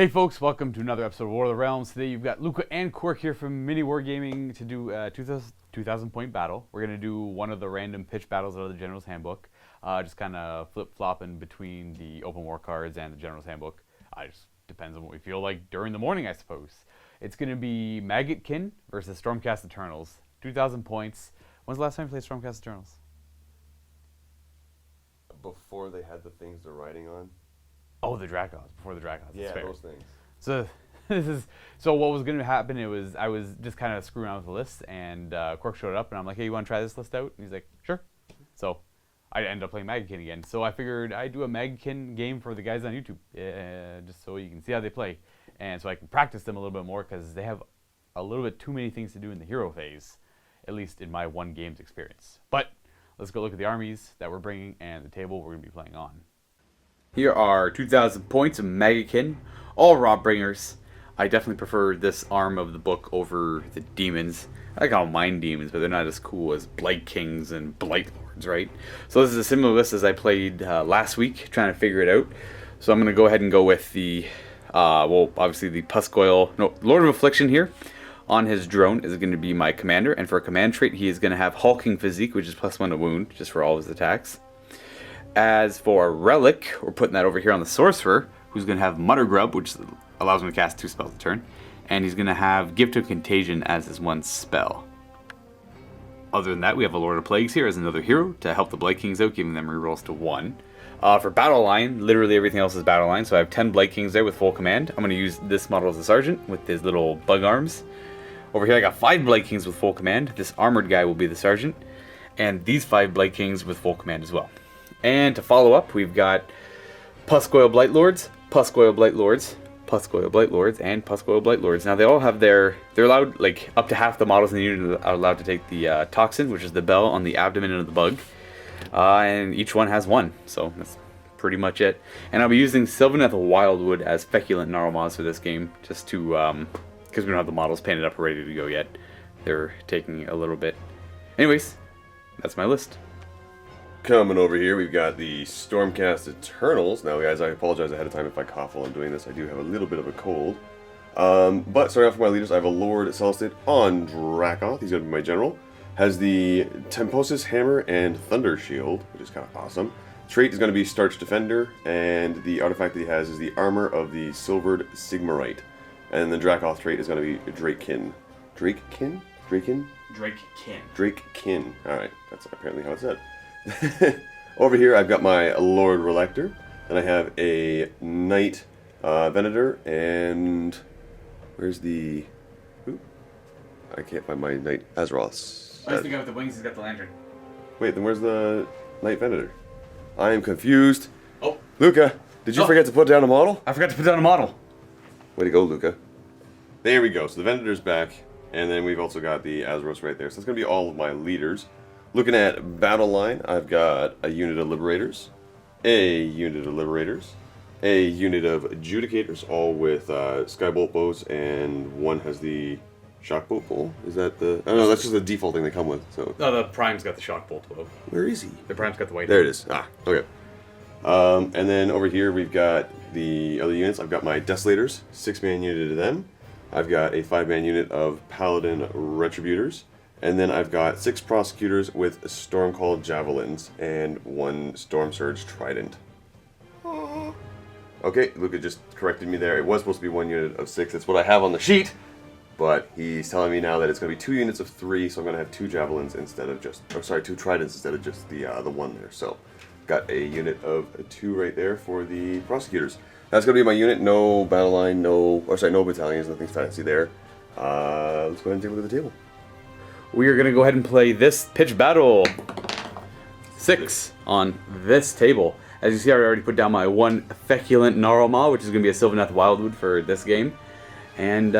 Hey folks, welcome to another episode of War of the Realms. Today you've got Luka and Quirk here from MiniWarGaming to do a 2,000 point battle. We're going to do one of the random pitch battles out of the General's Handbook. Just kind of flip-flopping between the open war cards and the General's Handbook. Just depends on what we feel like during the morning, I suppose. It's going to be Maggotkin versus Stormcast Eternals. 2,000 points. When's the last time you played Stormcast Eternals? Before they had the things they're riding on. Oh, the Dracos. Before the Dracos. Yeah, those things. So what was going to happen? I was just kind of screwing around with the list, and Quirk showed up, and I'm like, "Hey, you want to try this list out?" And he's like, "Sure." So I ended up playing Maggotkin again. So I figured I'd do a Maggotkin game for the guys on YouTube, just so you can see how they play, and so I can practice them a little bit more because they have a little bit too many things to do in the hero phase, at least in my one game's experience. But let's go look at the armies that we're bringing and the table we're going to be playing on. Here are 2,000 points of Maggotkin, all Rotbringers. I definitely prefer this arm of the book over the demons. I call them mind demons, but they're not as cool as Blight Kings and Blight Lords, right? So this is a similar list as I played last week, trying to figure it out. So I'm going to go ahead and go with the, obviously the Lord of Affliction here. On his drone is going to be my commander, and for a command trait, he is going to have Hulking Physique, which is +1 to wound, just for all his attacks. As for Relic, we're putting that over here on the Sorcerer, who's going to have Mutter Grub, which allows him to cast 2 spells a turn. And he's going to have Gift of Contagion as his 1 spell. Other than that, we have a Lord of Plagues here as another hero to help the Blight Kings out, giving them rerolls to 1. For Battle Line, literally everything else is Battle Line, so I have 10 Blight Kings there with full command. I'm going to use this model as a Sergeant with his little bug arms. Over here I got 5 Blight Kings with full command. This armored guy will be the Sergeant. And these 5 Blight Kings with full command as well. And to follow up, we've got Puscoil Blight Lords, Puscoil Blight Lords, Puscoil Blight Lords, and Puscoil Blight Lords. Now they all have they're allowed, like, up to half the models in the unit are allowed to take the Toxin, which is the bell on the abdomen of the bug. And each one has 1, so that's pretty much it. And I'll be using Sylvaneth Wildwood as Feculent Gnarlmaws for this game, just to, because we don't have the models painted up or ready to go yet. They're taking a little bit. Anyways, that's my list. Coming over here, we've got the Stormcast Eternals. Now, guys, I apologize ahead of time if I cough while I'm doing this. I do have a little bit of a cold. But starting off with my leaders, I have a Lord Celestid on Dracoth. He's going to be my general. Has the Temposis Hammer and Thunder Shield, which is kind of awesome. Trait is going to be Starch Defender, and the artifact that he has is the Armor of the Silvered Sigmarite. And the Dracoth trait is going to be Drakekin. Drakekin? Drakekin? Drakekin. Drakekin. Alright, that's apparently how it's said. Over here I've got my Lord Relector, and I have a Knight Venator, and where's the... Ooh, I can't find my Knight Azeroth. That's the guy with the wings, he's got the lantern. Wait, then where's the Knight Venator? I am confused. Oh. Luka, did you forget to put down a model? I forgot to put down a model. Way to go, Luka. There we go, so the Venator's back, and then we've also got the Azeroth right there. So that's going to be all of my leaders. Looking at Battle Line, I've got a unit of Liberators, a unit of Liberators, a unit of Adjudicators, all with Skybolt bows, and one has the Shockbolt bow. Is that the... I don't know, that's just the default thing they come with. So. No, the Prime's got the Shockbolt bow. Where is he? The Prime's got the white. There it is. Ah, okay. And then over here we've got the other units. I've got my Desolators, 6-man unit of them. I've got a 5-man unit of Paladin Retributors. And then I've got 6 Prosecutors with Stormcall Javelins and 1 Storm Surge Trident. Okay, Luka just corrected me there. It was supposed to be 1 unit of 6. That's what I have on the sheet. But he's telling me now that it's going to be 2 units of 3, so I'm going to have 2 Javelins instead of just... Or sorry, 2 Tridents instead of just the 1 there. So, got a unit of 2 right there for the Prosecutors. That's going to be my unit. No battle line, no battalions, nothing fancy there. Let's go ahead and take a look at the table. We are going to go ahead and play this pitch battle 6 on this table. As you see, I already put down my 1 Feculent Gnarlmaw, which is going to be a Sylvaneth Wildwood for this game. And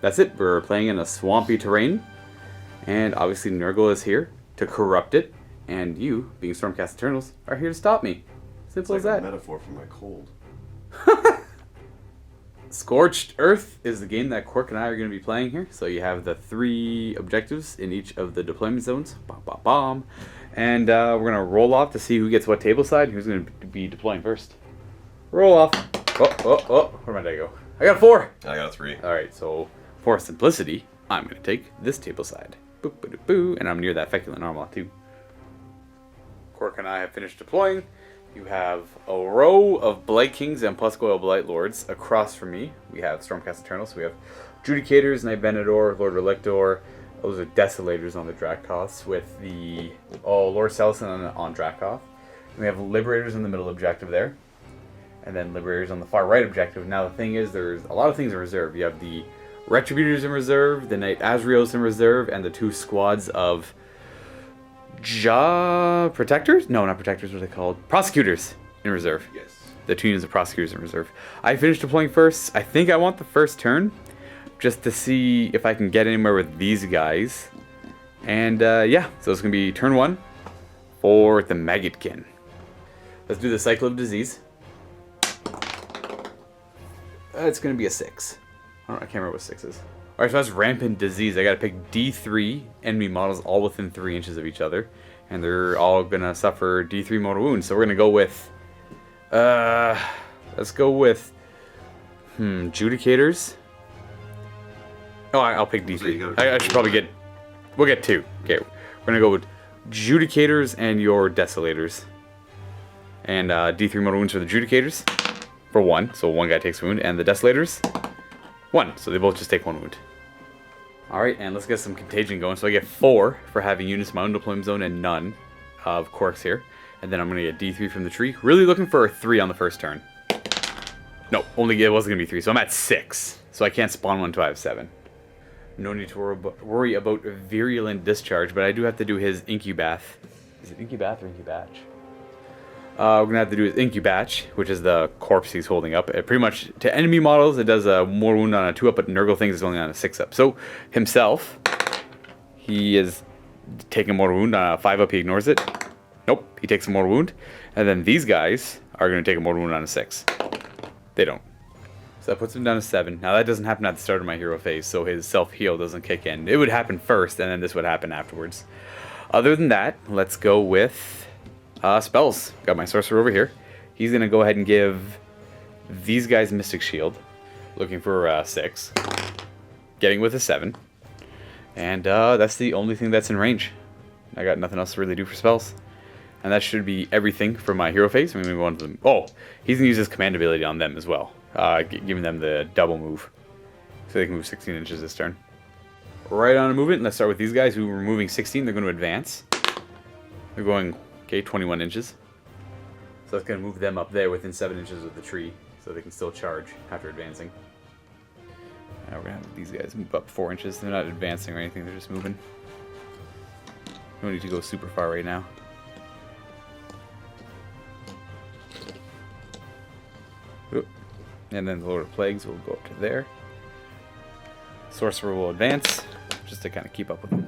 that's it. We're playing in a swampy terrain. And obviously Nurgle is here to corrupt it. And you, being Stormcast Eternals, are here to stop me. Simple as that. A metaphor for my cold. Scorched Earth is the game that Quirk and I are going to be playing here. So you have the 3 objectives in each of the deployment zones. And we're going to roll off to see who gets what table side and who's going to be deploying first. Roll off. Where did I go? I got a 4. I got a 3. Alright, so for simplicity, I'm going to take this table side. Boo, boo, boo, and I'm near that feculent Armor too. Quirk and I have finished deploying. You have a row of Blight Kings and Pluscoil Blight Lords across from me. We have Stormcast Eternals. We have Judicators, Knight Benedor, Lord Relictor. Those are Desolators on the Dracoths with the Lord Celestin on Dracoth. And we have Liberators in the middle objective there. And then Liberators on the far right objective. Now the thing is, there's a lot of things in reserve. You have the Retributors in reserve, the Knight Azraels in reserve, and the 2 squads of Protectors? No, not Protectors, what are they called? Prosecutors in reserve. Yes. The 2 units of Prosecutors in reserve. I finished deploying first. I think I want the first turn, just to see if I can get anywhere with these guys. And yeah, so it's going to be turn 1 for the Maggotkin. Let's do the Cycle of Disease. It's going to be a 6. I can't remember what 6 is. Alright, so that's Rampant Disease. I gotta pick D3 enemy models all within 3 inches of each other. And they're all gonna suffer D3 mortal wounds. So we're gonna go with... let's go with... Judicators. Oh, I'll pick D3. I should probably get... We'll get 2. Okay, we're gonna go with Judicators and your Desolators. And D3 mortal wounds for the Judicators. For 1, so 1 guy takes a wound. And the Desolators, 1, so they both just take 1 wound. Alright, and let's get some contagion going. So I get 4 for having units in my own deployment zone and none of Quirks here. And then I'm going to get D3 from the tree. Really looking for a 3 on the first turn. No, it wasn't going to be 3, so I'm at 6. So I can't spawn one until I have 7. No need to worry about Virulent Discharge, but I do have to do his Incubath. Is it Incubath or Incubatch? We're going to have to do his Incubatch, which is the corpse he's holding up. Pretty much, to enemy models, it does a more wound on a 2-up, but Nurgle things is only on a 6-up. So, himself, he is taking more wound on a 5-up, he ignores it. Nope, he takes a mortal wound. And then these guys are going to take a mortal wound on a 6. They don't. So that puts him down to 7. Now that doesn't happen at the start of my hero phase, so his self-heal doesn't kick in. It would happen first, and then this would happen afterwards. Other than that, let's go with... spells. Got my sorcerer over here. He's going to go ahead and give these guys Mystic Shield. Looking for 6. Getting with a 7. And that's the only thing that's in range. I got nothing else to really do for spells. And that should be everything for my hero phase. I'm going to move on to them. Oh, he's going to use his command ability on them as well. Giving them the double move. So they can move 16 inches this turn. Right on a movement. Let's start with these guys who were moving 16. They're going to advance. They're going... Okay, 21 inches. So that's going to move them up there within 7 inches of the tree, so they can still charge after advancing. Now we're going to have these guys move up 4 inches. They're not advancing or anything, they're just moving. Don't need to go super far right now. Oop. And then the Lord of Plagues will go up to there. Sorcerer will advance, just to kind of keep up with them.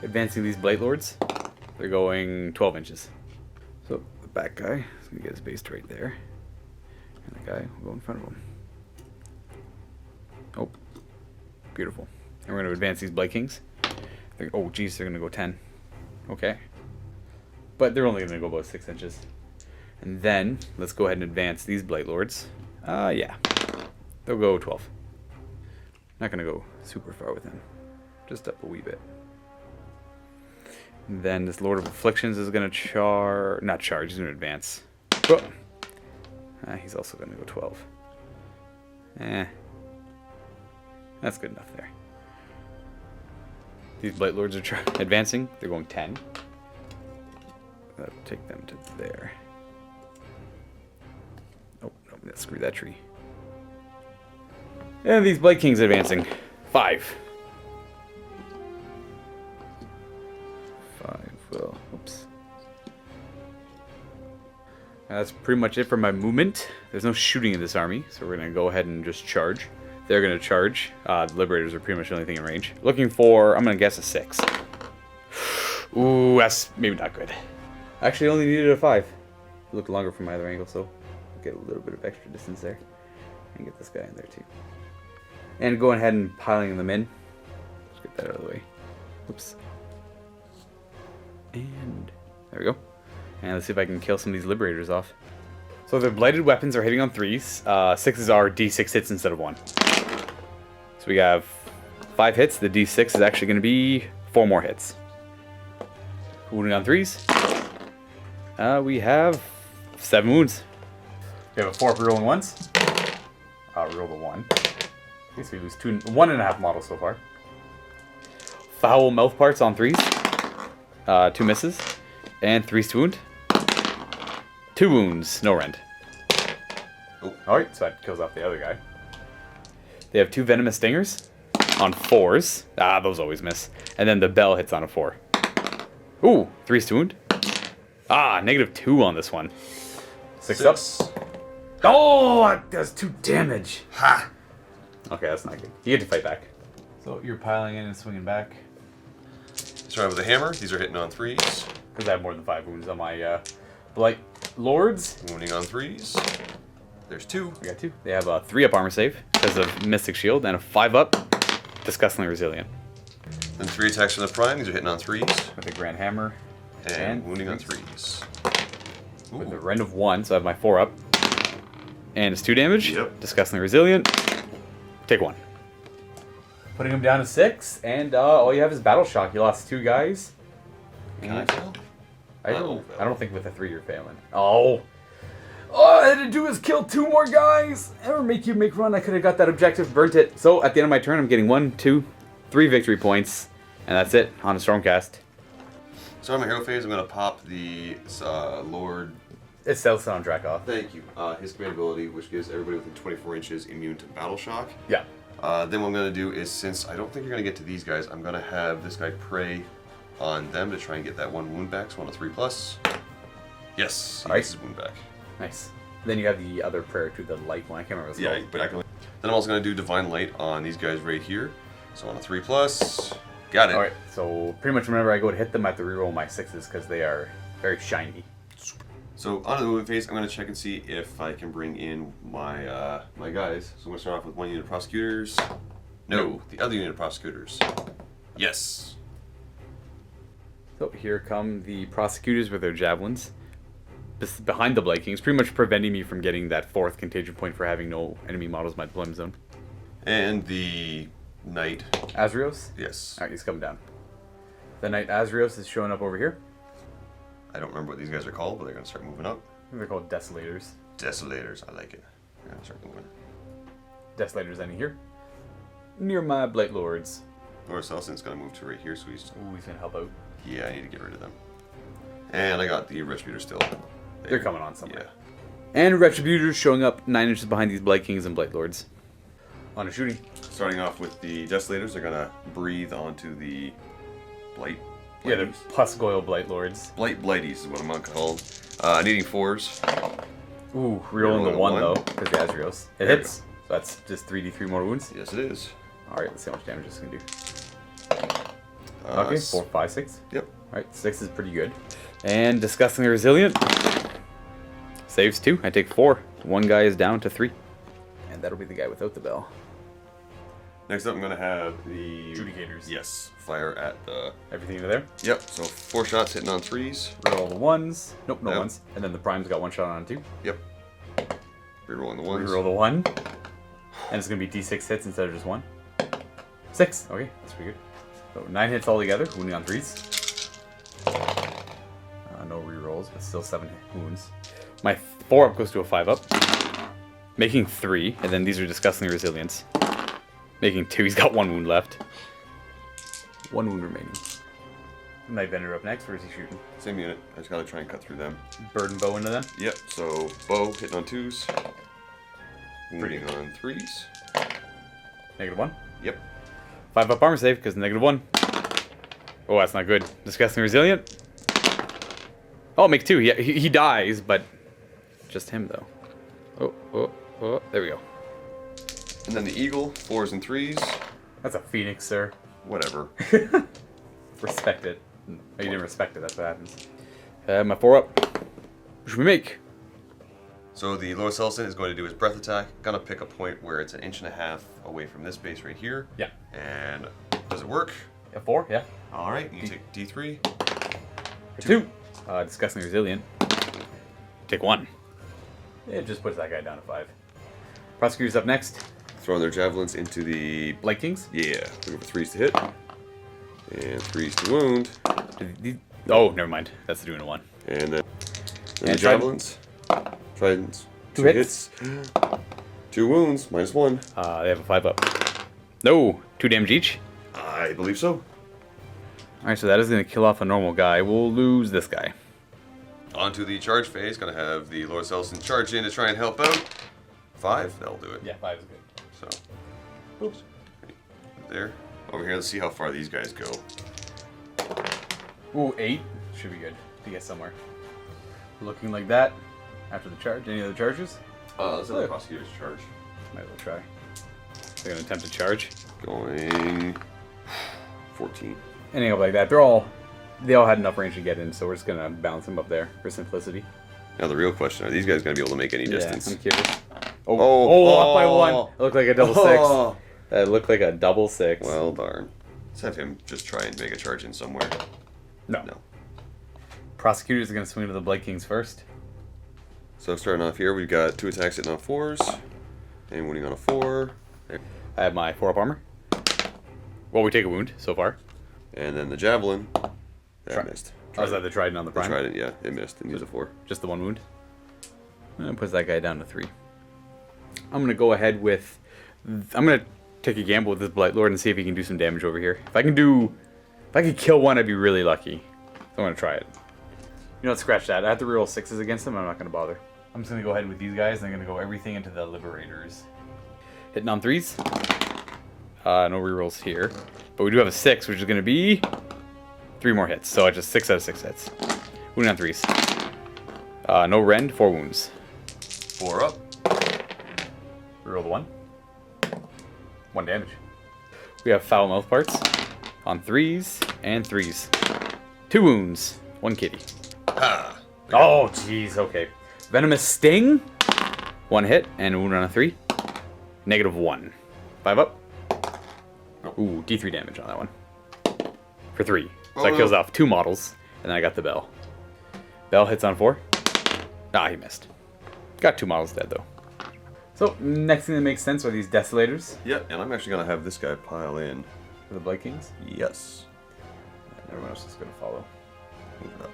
Advancing these Blight Lords. They're going 12 inches. So the back guy is going to get his base right there. And the guy will go in front of him. Oh, beautiful. And we're going to advance these Blight Kings. Oh, geez, they're going to go 10. Okay. But they're only going to go about 6 inches. And then, let's go ahead and advance these Blight Lords. Yeah. They'll go 12. Not going to go super far with them. Just up a wee bit. And then this Lord of Afflictions is going to not charge, he's going to advance. Oh. He's also going to go 12. That's good enough there. These Blight Lords are advancing. They're going 10. That'll take them to there. Oh, no, screw that tree. And these Blight Kings advancing. 5. Well, oops. That's pretty much it for my movement. There's no shooting in this army, so we're going to go ahead and just charge. They're going to charge. The Liberators are pretty much the only thing in range. Looking for, I'm going to guess a 6. Ooh, that's maybe not good. Actually, only needed a 5. It looked longer from my other angle, so I'll get a little bit of extra distance there. And get this guy in there too. And going ahead and piling them in. Let's get that out of the way. Oops. And there we go. And let's see if I can kill some of these Liberators off. So the blighted weapons are hitting on 3s. 6s are D6 hits instead of 1. So we have 5 hits. The D6 is actually going to be 4 more hits. Wounding on 3s. We have 7 wounds. We have a 4 rerolling ones. Reroll the 1. I guess we lose 1.5 models so far. Foul mouth parts on 3s. 2 misses. And 3 to wound. 2 wounds, no rend. Oh. Alright, so that kills off the other guy. They have 2 venomous stingers on 4s. Those always miss. And then the bell hits on a 4. Ooh, 3 to wound. -2 on this one. 6 up. Oh, that does 2 damage. Ha! Okay, that's not good. You get to fight back. So you're piling in and swinging back. Start with a hammer. These are hitting on 3s. Because I have more than 5 wounds on my Blight Lords. Wounding on 3s. There's 2. I got 2. They have a 3 up armor save because of Mystic Shield and a 5 up Disgustingly Resilient. Then 3 attacks from the Prime. These are hitting on 3s. With a Grand Hammer. And wounding on 3s. With a rend of 1, so I have my 4 up. And it's 2 damage. Yep. Disgustingly Resilient. Take 1. Putting him down to 6, and all you have is Battle Shock. You lost 2 guys. Can I fail? I don't think with a 3 you're failing. Oh! All I had to do is kill 2 more guys! Or make you make run. I could have got that objective, burnt it. So at the end of my turn, I'm getting 1, 2, 3 victory points. And that's it on a Stormcast. So on my hero phase, I'm going to pop the Lord... It's Stealth Soundtrack off. Thank you. His command ability, which gives everybody within 24 inches immune to Battle Shock. Yeah. Then what I'm going to do is, since I don't think you're going to get to these guys, I'm going to have this guy prey on them to try and get that 1 wound back, so on a 3+. Yes, he gets his wound back. Nice. Then you have the other prayer to the light one. I can't remember what it's called. Yeah, but I can... Then I'm also going to do Divine Light on these guys right here. So on a 3+. Got it. Alright, so pretty much whenever I go to hit them, I have to reroll my 6s because they are very shiny. So on the movement phase, I'm going to check and see if I can bring in my my guys. So I'm going to start off with 1 unit of prosecutors. No, the other unit of prosecutors. Yes. So here come the prosecutors with their javelins. Behind the Blight Kings, pretty much preventing me from getting that 4th contagion point for having no enemy models in my deployment zone. And the Knight. Azrios? Yes. Alright, he's coming down. The Knight Azrios is showing up over here. I don't remember what these guys are called, but they're going to start moving up. I think they're called Desolators. Desolators, I like it. They're going to start moving. Desolators ending here. Near my Blight Lords. Lord Celestin's going to move to right here, so he's... Ooh, he's going to help out. Yeah, I need to get rid of them. And I got the Retributor still. They're coming on somewhere. Yeah. And Retributors showing up 9 inches behind these Blight Kings and Blight Lords. On a shooting. Starting off with the Desolators, they're going to breathe onto the Blight. Yeah, the Pusgoyle Blight Lords. Blight Blighties is what I'm going to call needing 4s. Ooh, rerolling the 1 though, because the Azrios. It There hits. So that's just 3d3 more wounds. Yes, it is. Alright, let's see how much damage this is going to do. Okay, 4, 5, 6. Yep. Alright, 6 is pretty good. And Disgustingly Resilient. Saves 2. I take 4. 1 guy is down to 3. And that'll be the guy without the bell. Next up, I'm going to have the... Judicators. Yes. Fire at the... Everything into there? Yep. So 4 shots hitting on 3s. Reroll the 1s. Nope, no Yep. 1s. And then the Prime's got 1 shot on 2. Yep. Rerolling the 1s. Reroll the 1. And it's going to be d6 hits instead of just 1. 6. Okay, that's pretty good. So 9 hits altogether, wounding on 3s. No rerolls, but still 7 wounds. My 4 up goes to a 5 up. Making 3, and then these are Disgustingly Resilient. Making 2, he's got 1 wound left. 1 wound remaining. Knight Vendor up next, where is he shooting? Same unit. I just got to try and cut through them. Bird and bow into them? Yep. So bow hitting on 2s. Wounding on 3s. -1? Yep. 5 up armor save, because -1. Oh, that's not good. Disgustingly Resilient. Oh, make 2. He dies, but just him, though. Oh, there we go. And then the Eagle, 4s and 3s. That's a Phoenix, sir. Whatever. Respect it. Oh, you didn't respect it, that's what happens. My 4 up. What should we make? So the Lord Celestin is going to do his breath attack. Gonna pick a point where it's 1.5 inches away from this base right here. Yeah. And does it work? A 4, yeah. All right. You take D3. For 2. Disgustingly Resilient. Take 1. It just puts that guy down to 5. Prosecutor's up next. Throwing their javelins into the... Blight Kings? Yeah. Looking for 3s to hit. And 3s to wound. Oh, never mind. That's the 2 and a 1. And then the And javelins. Tridents. 2 hits. 2 wounds. -1. They have a 5 up. No! 2 damage each. I believe so. Alright, so that is going to kill off a normal guy. We'll lose this guy. On to the charge phase. Gonna have the Lord Celestin charge in to try and help out. 5, that'll do it. Yeah, 5 is good. So, oops. There. Over here, let's see how far these guys go. Ooh, 8. Should be good to get somewhere. Looking like that. After the charge. Any other charges? Let's have the prosecutor's charge. Might as well try. They're going to attempt to charge. Going 14. Anything up like that. They all had enough range to get in, so we're just going to balance them up there for simplicity. Now the real question, are these guys going to be able to make any distance? Yeah, I'm curious. Off by 1. It looked like a double 6. That looked like a double 6. Well, darn. Let's have him just try and make a charge in somewhere. No. Prosecutors are going to swing to the Blight Kings first. So starting off here, we've got 2 attacks hitting on 4s. And wounding on a 4. There. I have my 4 up armor. Well, we take a wound so far. And then the javelin. That missed. Oh, is that the trident on the prime? The trident, yeah. It missed and used a 4. Just the 1 wound. And puts that guy down to 3. I'm going to go ahead with... I'm going to take a gamble with this Blight Lord and see if he can do some damage over here. If I could kill one, I'd be really lucky. So I'm going to try it. You know what, scratch that. I have to reroll 6s against him. I'm not going to bother. I'm just going to go ahead with these guys. And I'm going to go everything into the Liberators. Hitting on 3s. No rerolls here. But we do have a 6, which is going to be 3 more hits. So it's just 6 out of 6 hits. Wounding on 3s. No rend, 4 wounds. 4 up. Reroll the 1. 1 damage. We have foul mouth parts on 3s and 3s. 2 wounds. 1 kitty. Ah. Oh, jeez. Okay. Venomous Sting. 1 hit and a wound on a 3. -1. 5 up. Ooh, D3 damage on that one. For 3. So that kills off 2 models. And then I got the Bell. Bell hits on 4. Ah, he missed. Got 2 models dead, though. So, next thing that makes sense are these Desolators. Yep, and I'm actually going to have this guy pile in. For the Blight Kings? Yes. And everyone else is going to follow. Move it up.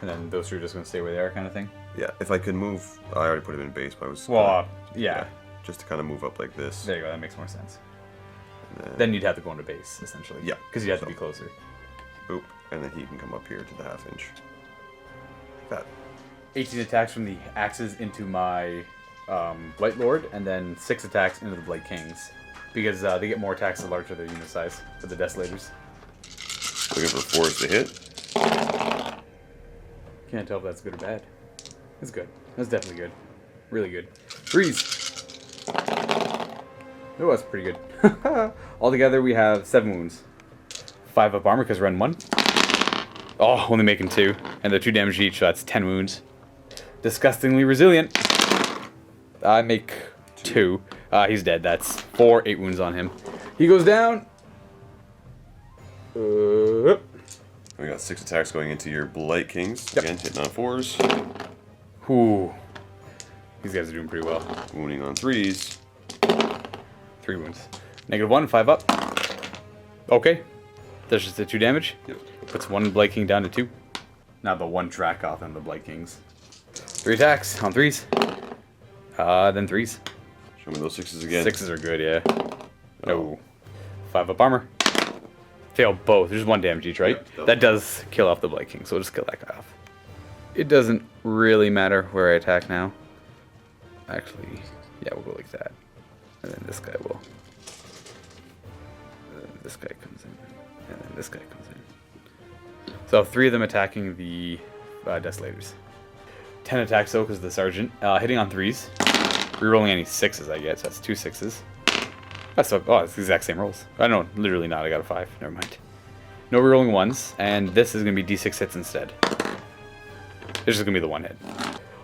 And then those 2 are just going to stay where they are, kind of thing? Yeah, if I could move... I already put him in base, but I was... Well, yeah. Just to kind of move up like this. There you go, that makes more sense. And Then you'd have to go into base, essentially. Yeah. Because you'd have to be closer. Boop. And then he can come up here to the half-inch. Like that. 18 attacks from the axes into my Blight Lord, and then 6 attacks into the Blight Kings. Because they get more attacks the larger their unit size for the Desolators. Looking for 4s to hit. Can't tell if that's good or bad. It's good. That's definitely good. Really good. 3s. Oh, that's pretty good. Altogether, we have 7 wounds. 5 up armor because run 1. Oh, only making 2. And they're 2 damage each, so that's 10 wounds. Disgustingly resilient. I make 2. He's dead. That's 4, 8 wounds on him. He goes down. We got 6 attacks going into your Blight Kings. Yep. Again, hitting on 4s. Ooh. These guys are doing pretty well. Wounding on 3s. 3 wounds. -1, 5 up. Okay. That's just the 2 damage. Yep. Puts 1 Blight King down to 2. Now the 1 track off on the Blight Kings. 3 attacks on 3s. Then 3s. Show me those 6s again. 6s are good, yeah. No. 5 up armor. Fail both. There's 1 damage each, right? Yeah, that does kill off the Blight King, so we'll just kill that guy off. It doesn't really matter where I attack now. Actually, yeah, we'll go like that. And then this guy will. This guy comes in. And then this guy comes in. So 3 of them attacking the Desolators. 10 attacks though, because of the Sergeant. Hitting on 3s. Rerolling any 6s I get, so that's 2 6s. That's so, oh, it's the exact same rolls. I know, literally not. I got a 5. Never mind. No rerolling 1s, and this is going to be d6 hits instead. This is going to be the 1 hit.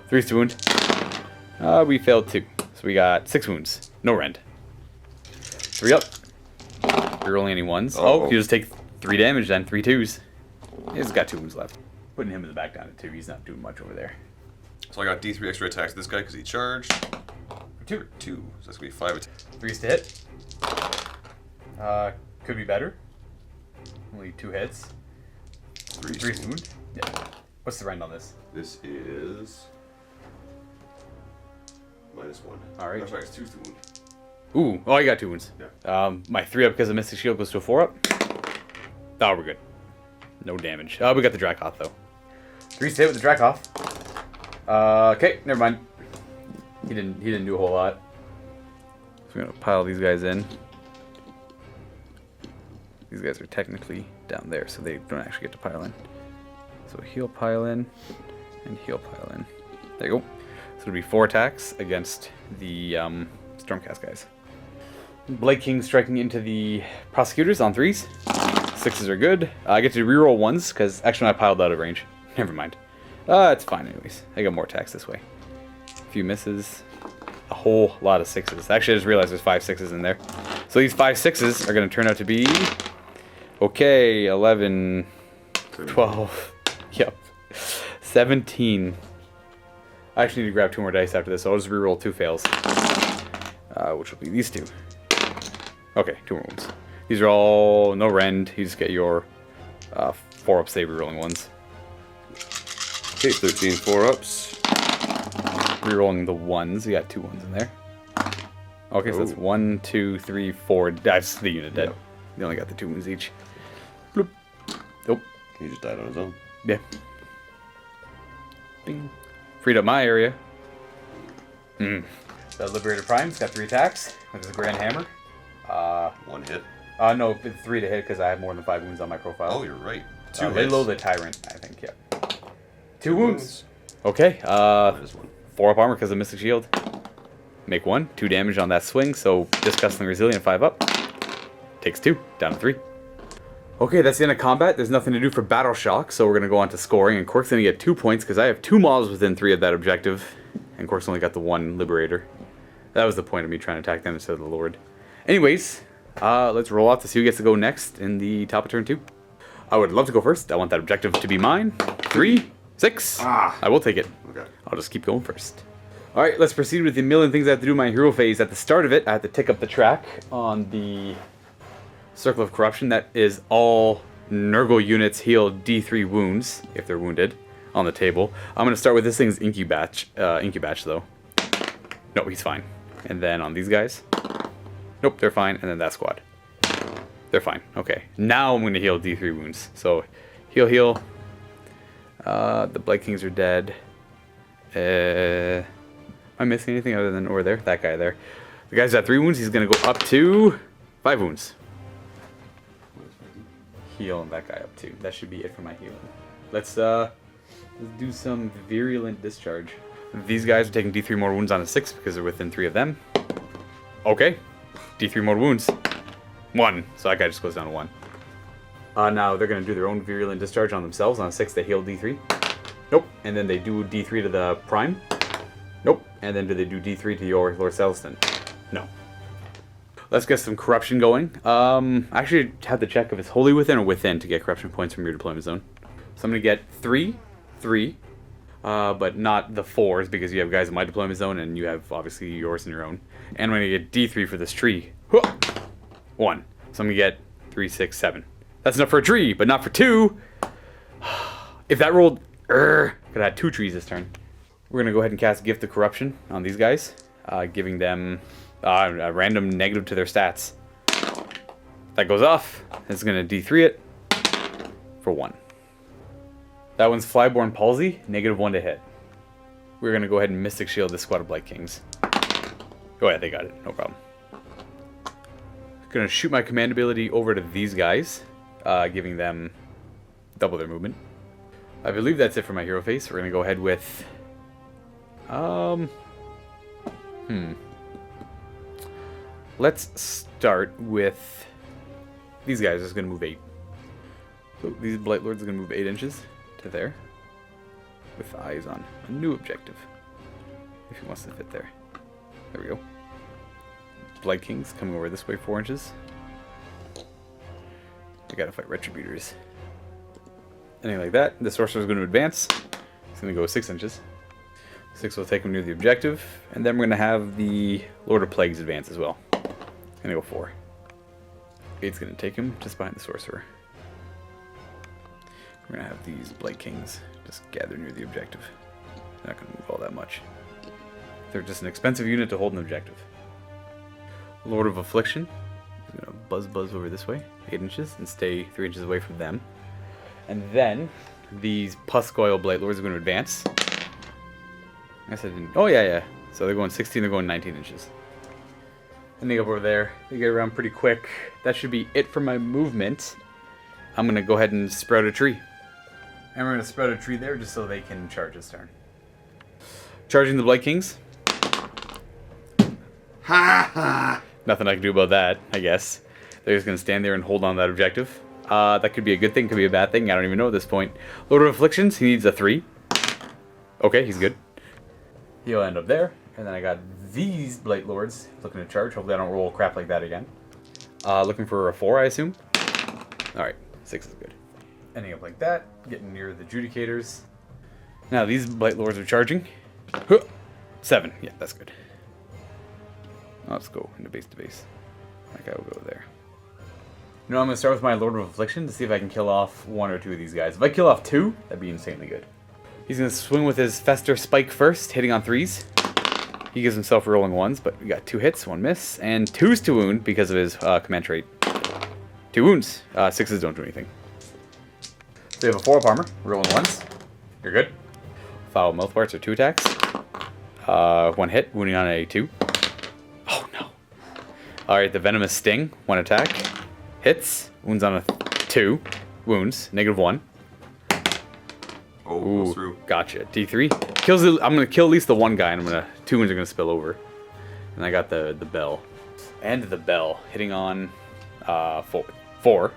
3s to wound. We failed 2. So we got 6 wounds. No rend. 3 up. Rerolling any 1s. Oh, you just take 3 damage then. 3 2s. He's got 2 wounds left. Putting him in the back down to 2. He's not doing much over there. So I got D3 extra attacks to this guy because he charged. Two. So that's going to be 5 attacks. 3s to hit. Could be better. Only 2 hits. 3 wound. Yeah. What's the rend on this? This is -1. All right. Oh, sorry, it's 2 wound. Ooh. Oh, I got 2 wounds. Yeah. My 3 up because of Mystic Shield goes to a 4 up. Oh, we're good. No damage. We got the Dracoth though. 3s to hit with the Dracoth. Okay, never mind. He didn't do a whole lot. So we're gonna pile these guys in. These guys are technically down there, so they don't actually get to pile in. So he'll pile in, and he'll pile in. There you go. So it'll be 4 attacks against the Stormcast guys. Blade King striking into the Prosecutors on 3s. 6s are good. I get to reroll 1s, because actually I piled out of range. Never mind. It's fine anyways. I got more attacks this way. A few misses. A whole lot of 6s. Actually, I just realized there's 5 6s in there. So these 5 6s are going to turn out to be... Okay, 11, 12, yep, 17. I actually need to grab 2 more dice after this, so I'll just reroll 2 fails. Which will be these 2. Okay, 2 more ones. These are all no rend. You just get your 4-up save rerolling ones. Okay, 13 4-ups. Rerolling the 1s. You got 2 1s in there. Okay, so that's 1, 2, 3, 4. That's the unit dead. Yeah. You only got the 2 wounds each. Bloop. Nope. He just died on his own. Yeah. Bing. Freed up my area. The Liberator Prime's got 3 attacks with his Grand Hammer. 1 hit. No, it's 3 to hit because I have more than 5 wounds on my profile. Oh, you're right. 2 hits. Lilo the Tyrant, I think, yeah. 2 wounds. Okay, -1. 4 up armor because of Mystic Shield. Make 1, 2 damage on that swing, so Disgusting Resilient 5 up. Takes 2, down to 3. Okay, that's the end of combat. There's nothing to do for Battle Shock, so we're going to go on to scoring, and Quirk's going to get 2 points because I have 2 mobs within 3 of that objective, and Quirk's only got the 1 Liberator. That was the point of me trying to attack them instead of the Lord. Anyways, let's roll out to see who gets to go next in the top of turn 2. I would love to go first. I want that objective to be mine. 3, 6. I will take it. Okay. I'll just keep going first. Alright, let's proceed with the million things I have to do in my hero phase. At the start of it, I have to tick up the track on the Circle of Corruption. That is all Nurgle units heal D3 wounds, if they're wounded, on the table. I'm going to start with this thing's Incubatch, though. No, he's fine. And then on these guys. Nope, they're fine. And then that squad. They're fine. Okay. Now I'm going to heal D3 wounds. So, heal. The Blade Kings are dead. Am I missing anything other than over there? That guy there. The guy's got 3 wounds. He's going to go up to 5 wounds. Heal that guy up too. That should be it for my healing. Let's do some Virulent Discharge. These guys are taking D3 more wounds on a 6 because they're within 3 of them. Okay. D3 more wounds. 1. So that guy just goes down to 1. Now they're going to do their own Virulent Discharge on themselves. On a 6 they heal D3. Nope. And then they do D3 to the Prime. Nope. And then do they do D3 to your Lord Celestin? No. Let's get some corruption going. I actually had to check if it's wholly within or within to get corruption points from your deployment zone. So I'm going to get 3, but not the 4s because you have guys in my deployment zone and you have obviously yours and your own. And I'm going to get D3 for this tree. 1. So I'm going to get 3, 6, 7. That's enough for a tree, but not for 2. If that rolled, could have had 2 trees this turn. We're going to go ahead and cast Gift of Corruption on these guys, giving them a random negative to their stats. That goes off. It's going to D3 it for 1. That one's Flyborn Palsy, -1 to hit. We're going to go ahead and Mystic Shield this squad of Blight Kings. Oh yeah, they got it. No problem. Going to shoot my command ability over to these guys, giving them double their movement. I believe that's it for my hero phase. We're going to go ahead with... Let's start with these guys. Is going to move 8. So these Blight Lords are going to move 8 inches to there, with eyes on a new objective. If he wants to fit there. There we go. Blight Kings coming over this way 4 inches. I gotta fight Retributors. Anything like that. The Sorcerer's going to advance. He's going to go 6 inches. 6 will take him near the objective, and then we're going to have the Lord of Plagues advance as well. It's going to go 4. 8's going to take him just behind the Sorcerer. We're going to have these Blight Kings just gather near the objective. They're not going to move all that much. They're just an expensive unit to hold an objective. Lord of Affliction is going to buzz over this way, 8 inches, and stay 3 inches away from them. And then these Puscoil Blight Lords are going to advance. I guess I didn't. Oh, yeah. So they're going 16, they're going 19 inches. And they go over there. They get around pretty quick. That should be it for my movement. I'm going to go ahead and sprout a tree. And we're going to sprout a tree there just so they can charge this turn. Charging the Blight Kings. Ha ha! Nothing I can do about that, I guess. They're just going to stand there and hold on to that objective. That could be a good thing, could be a bad thing. I don't even know at this point. Lord of Afflictions, he needs a 3. Okay, he's good. He'll end up there. And then I got these Blight Lords looking to charge. Hopefully I don't roll crap like that again. Looking for a 4, I assume. Alright, 6 is good. Ending up like that. Getting near the Judicators. Now these Blight Lords are charging. 7. Yeah, that's good. Let's go into base to base. That guy will go there. You know, I'm going to start with my Lord of Affliction to see if I can kill off 1 or 2 of these guys. If I kill off 2, that'd be insanely good. He's going to swing with his Fester Spike first, hitting on 3s. He gives himself rolling 1s, but we got 2 hits, 1 miss, and 2s to wound because of his command trait. 2 wounds. 6s don't do anything. So you have a 4-up armor, rolling 1s. You're good. Foul Mouth Parts are 2 attacks. 1 hit, wounding on a 2. Oh no. Alright, the Venomous Sting, 1 attack. Hits, wounds on a 2. Wounds, -1. Oh, goes through. Gotcha. D3. Kills. I'm going to kill at least the 1 guy, and 2 wounds are going to spill over. And I got the bell. And the bell, hitting on 4.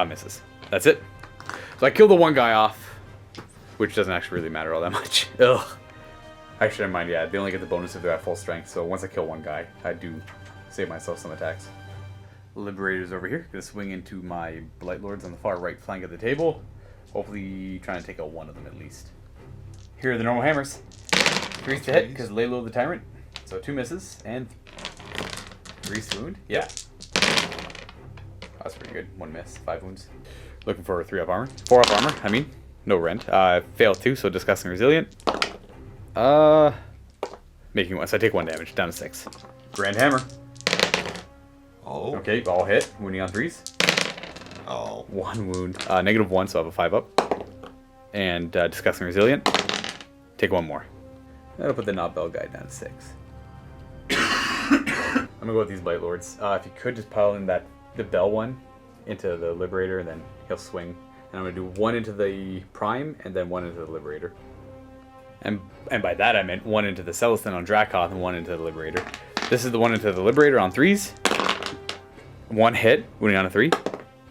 Misses. That's it. So I killed the 1 guy off, which doesn't actually really matter all that much. Ugh. Actually, never mind, yeah, they only get the bonus if they're at full strength, so once I kill 1 guy, I do save myself some attacks. Liberators over here, gonna swing into my Blight Lords on the far right flank of the table, hopefully trying to take out 1 of them at least. Here are the normal hammers. 3's to hit, because lay low the Tyrant, so 2 misses, and 3's to wound, yeah. That's pretty good, 1 miss, 5 wounds. Looking for a 3-up armor, 4-up armor, I mean, no rend. Failed 2, so Disgusting Resilient. Making 1, so I take 1 damage, down to 6. Grand Hammer. Oh. Okay, all hit, wounding on 3s. Oh. 1 wound, -1, so I have a 5-up. And Disgusting Resilient. Take 1 more. That'll put the Not Bell guy down to 6. I'm gonna go with these Blight Lords. If you could just pile in the Bell one into the Liberator, and then he'll swing. And I'm gonna do 1 into the Prime, and then 1 into the Liberator. And by that I meant 1 into the Celestin on Dracoth and 1 into the Liberator. This is the 1 into the Liberator on 3s. 1 hit, wounding on a 3.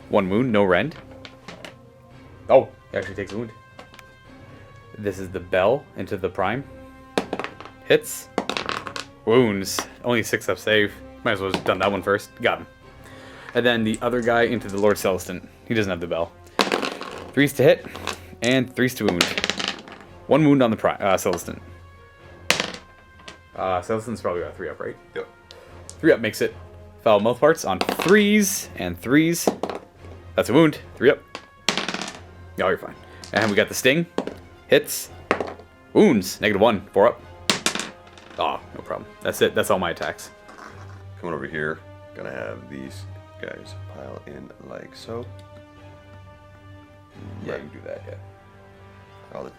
1 wound, no rend. Oh, he actually takes a wound. This is the Bell into the Prime. Hits. Wounds. Only 6-up save. Might as well have done that one first. Got him. And then the other guy into the Lord Celestin. He doesn't have the Bell. 3's to hit, and 3's to wound. 1 wound on the Celestin. Celestin's probably got 3-up, right? Yep. 3-up makes it. Foul Mouth Parts on 3s and 3s. That's a wound. 3-up. Oh, you're fine. And we got the Sting. Hits. Wounds. -1. 4-up. Oh, no problem. That's it. That's all my attacks. Coming over here, gonna have these guys pile in like so. Yeah, you can do that, yeah. All the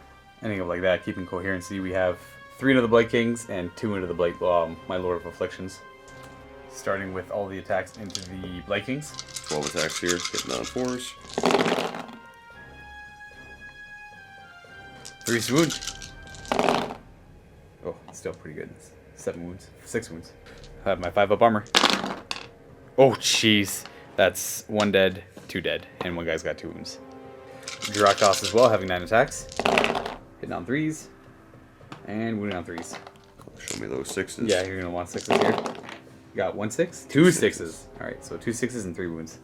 Anything like that, keeping coherency. We have 3 into the Blight Kings and 2 into the my Lord of Afflictions. Starting with all the attacks into the Blight Kings. 12 attacks here, hitting on 4s. 3's to wound. Oh, still pretty good. 7 wounds. 6 wounds. I have my 5-up armor. Oh, jeez. That's 1 dead, 2 dead, and 1 guy's got 2 wounds. Dracoth as well, having 9 attacks. Hitting on 3s. And wounding on 3s. Show me those 6s. Yeah, you're going to want 6s here. You got 1 6? 2 6s. Alright, so 2 6s and 3 wounds.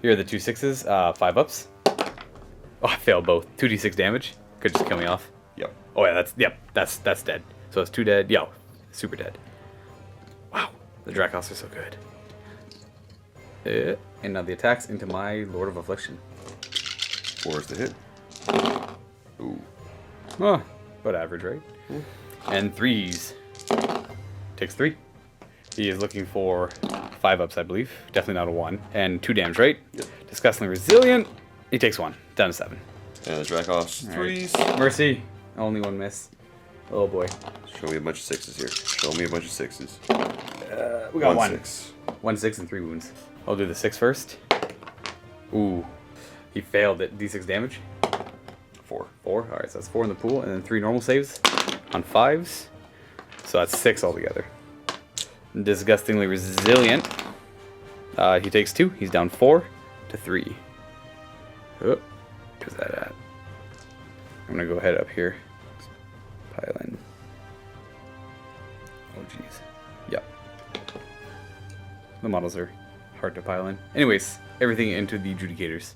Here are the 2 6s, 5-ups. Oh, I failed both. 2d6 damage. Could just kill me off. Yep. Oh yeah, that's dead. So it's 2 dead. Yo, super dead. Wow, the Dracos are so good. And now the attacks into my Lord of Affliction. 4 is the hit. Ooh. Oh, but average, right? And 3s. Takes 3. He is looking for 5 ups, I believe. Definitely not a 1. And 2 damage, right? Yep. Disgustingly resilient. He takes 1. Down to 7. And the Dracos, 3s. Right. Mercy. Only 1 miss. Oh boy. Show me a bunch of 6s here. Show me a bunch of 6s. We got 1. 6. 1 6 and 3 wounds. I'll do the 6 first. Ooh. He failed at D6 damage. 4. 4. Alright, so that's 4 in the pool. And then 3 normal saves on 5s. So that's 6 altogether. Disgustingly resilient. He takes 2. He's down 4 to 3. Oh, where's that at? I'm gonna go ahead up here. Pile in. Oh jeez. Yep. The models are hard to pile in. Anyways, everything into the Adjudicators.